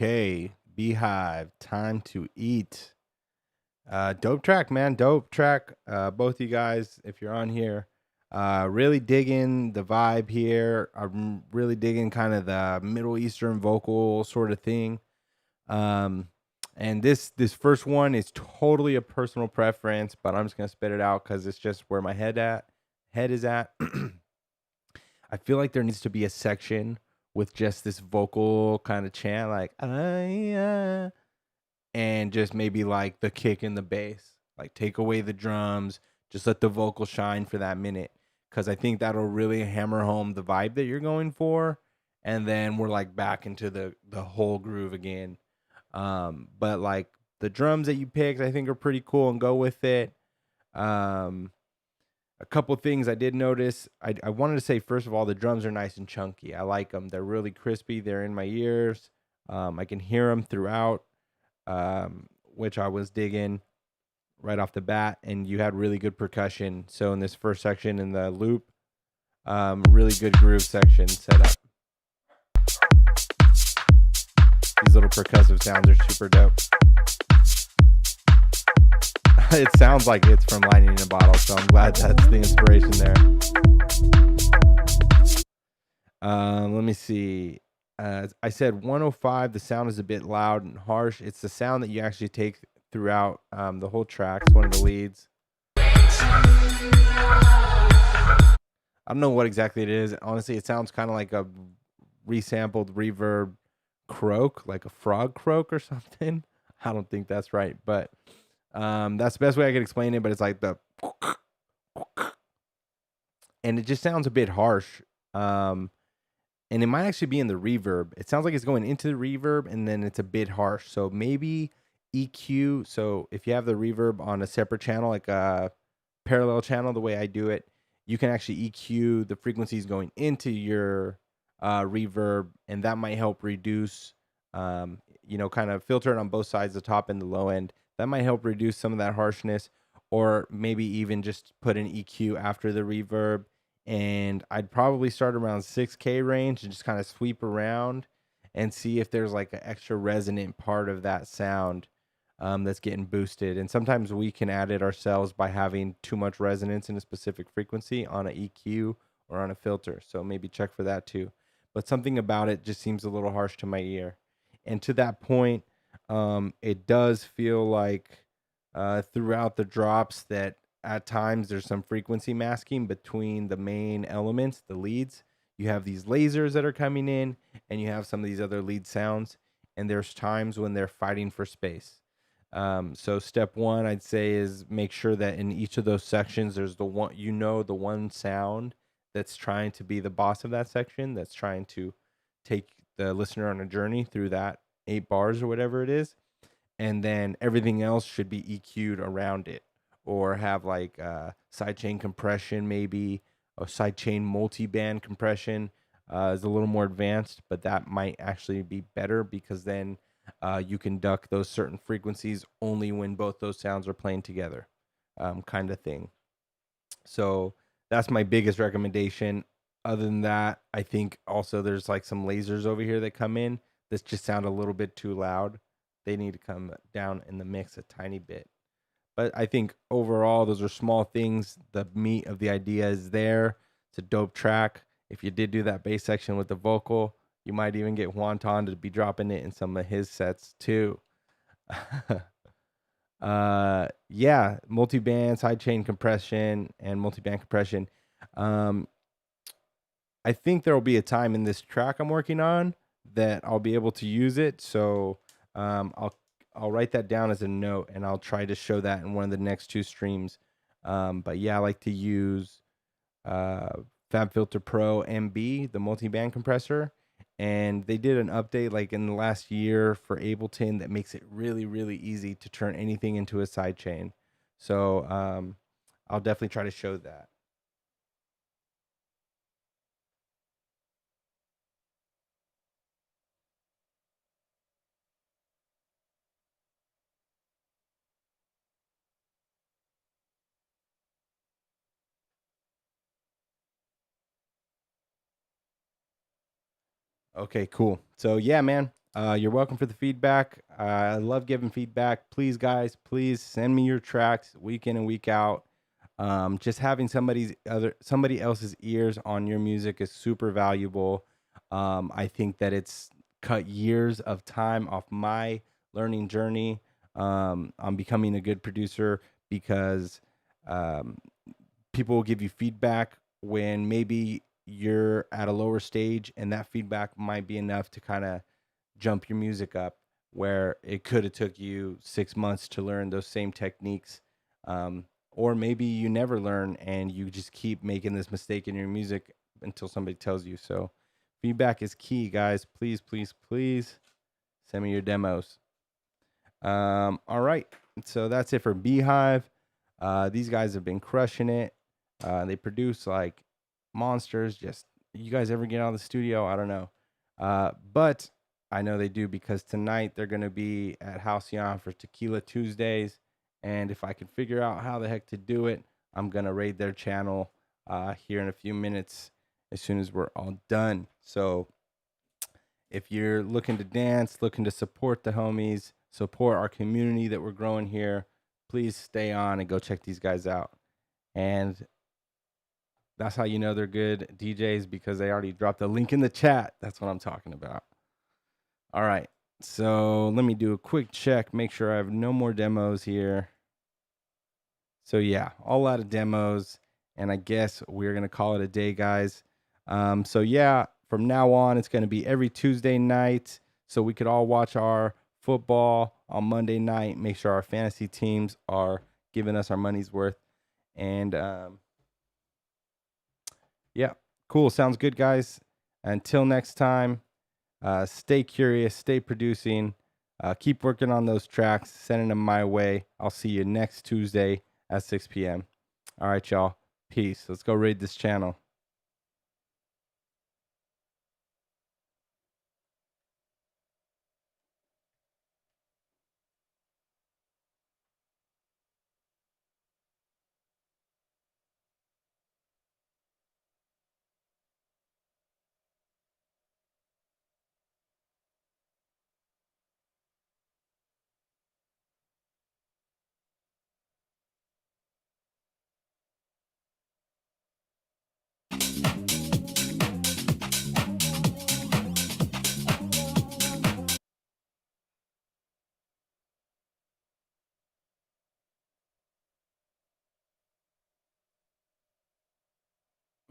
Okay, Beehive, time to eat. Dope track, man. Dope track. Both you guys, if you're on here, really digging the vibe here. I'm really digging kind of the Middle Eastern vocal sort of thing. And this first one is totally a personal preference, but I'm just gonna spit it out because it's just where my head is at. I feel like there needs to be a section with just this vocal kind of chant, like and just maybe like the kick and the bass. Like take away the drums, just let the vocal shine for that minute. Cause I think that'll really hammer home the vibe that you're going for. And then we're like back into the whole groove again. But like the drums that you picked, I think are pretty cool and go with it. A couple things I did notice. I wanted to say, first of all, the drums are nice and chunky. I like them. They're really crispy. They're in my ears. I can hear them throughout, which I was digging right off the bat. And you had really good percussion. So in this first section in the loop, really good groove section set up. These little percussive sounds are super dope. It sounds like it's from Lightning in a Bottle, so I'm glad that's the inspiration there. Let me see. I said 105, the sound is a bit loud and harsh. It's the sound that you actually take throughout the whole track. It's one of the leads. I don't know what exactly it is. Honestly, it sounds kind of like a resampled reverb croak, like a frog croak or something. I don't think that's right, but that's the best way I could explain it. But it's like the and it just sounds a bit harsh. And it might actually be in the reverb. It sounds like it's going into the reverb and then it's a bit harsh. So maybe EQ. So if you have the reverb on a separate channel, like a parallel channel, the way I do it, you can actually EQ the frequencies going into your reverb, and that might help reduce, kind of filter it on both sides, the top and the low end. That might help reduce some of that harshness, or maybe even just put an EQ after the reverb. And I'd probably start around 6K range and just kind of sweep around and see if there's like an extra resonant part of that sound that's getting boosted. And sometimes we can add it ourselves by having too much resonance in a specific frequency on an EQ or on a filter. So maybe check for that too. But something about it just seems a little harsh to my ear. And to that point, it does feel like throughout the drops that at times there's some frequency masking between the main elements, the leads. You have these lasers that are coming in, and you have some of these other lead sounds, and there's times when they're fighting for space. So step one, I'd say, is make sure that in each of those sections, there's the one sound that's trying to be the boss of that section, that's trying to take the listener on a journey through that 8 bars or whatever it is. And then everything else should be EQ'd around it, or have like sidechain compression, maybe a sidechain multi-band compression is a little more advanced, but that might actually be better because then you can duck those certain frequencies only when both those sounds are playing together, kind of thing. So that's my biggest recommendation. Other than that, I think also there's like some lasers over here that come in that just sound a little bit too loud. They need to come down in the mix a tiny bit. But I think overall, those are small things. The meat of the idea is there. It's a dope track. If you did do that bass section with the vocal, you might even get Juanton to be dropping it in some of his sets too. Yeah, multi-band, sidechain compression, and multi-band compression. I think there will be a time in this track I'm working on that I'll be able to use it. So I'll write that down as a note, and I'll try to show that in one of the next 2 streams. But yeah, I like to use FabFilter Pro MB, the multi-band compressor, and they did an update like in the last year for Ableton that makes it really, really easy to turn anything into a sidechain. So I'll definitely try to show that. Okay, cool. So yeah, man, You're welcome for the feedback. I love giving feedback. Please, guys, please send me your tracks week in and week out. Just having somebody else's ears on your music is super valuable. I think that it's cut years of time off my learning journey on becoming a good producer because um, people will give you feedback when maybe you're at a lower stage, and that feedback might be enough to kind of jump your music up where it could have took you 6 months to learn those same techniques. Or maybe you never learn and you just keep making this mistake in your music until somebody tells you. So feedback is key, guys. Please, please, please send me your demos. All right. So that's it for Beehive. These guys have been crushing it. They produce like monsters. Just, you guys ever get out of the studio? I don't know. But I know they do because tonight they're going to be at Halcyon for Tequila Tuesdays. And if I can figure out how the heck to do it, I'm going to raid their channel here in a few minutes as soon as we're all done. So if you're looking to dance, looking to support the homies, support our community that we're growing here, please stay on and go check these guys out. And that's how you know they're good DJs, because they already dropped a link in the chat. That's what I'm talking about. All right. So let me do a quick check, make sure I have no more demos here. So yeah, all out of demos. And I guess we're going to call it a day, guys. So yeah, from now on, it's going to be every Tuesday night. So we could all watch our football on Monday night, make sure our fantasy teams are giving us our money's worth. And yeah, cool. Sounds good, guys. Until next time, stay curious, stay producing, keep working on those tracks, sending them my way. I'll see you next Tuesday at 6 p.m. All right, y'all. Peace. Let's go raid this channel.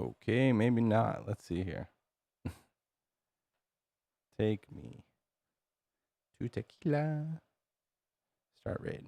Okay, maybe not. Let's see here. Take me to tequila. Start raid.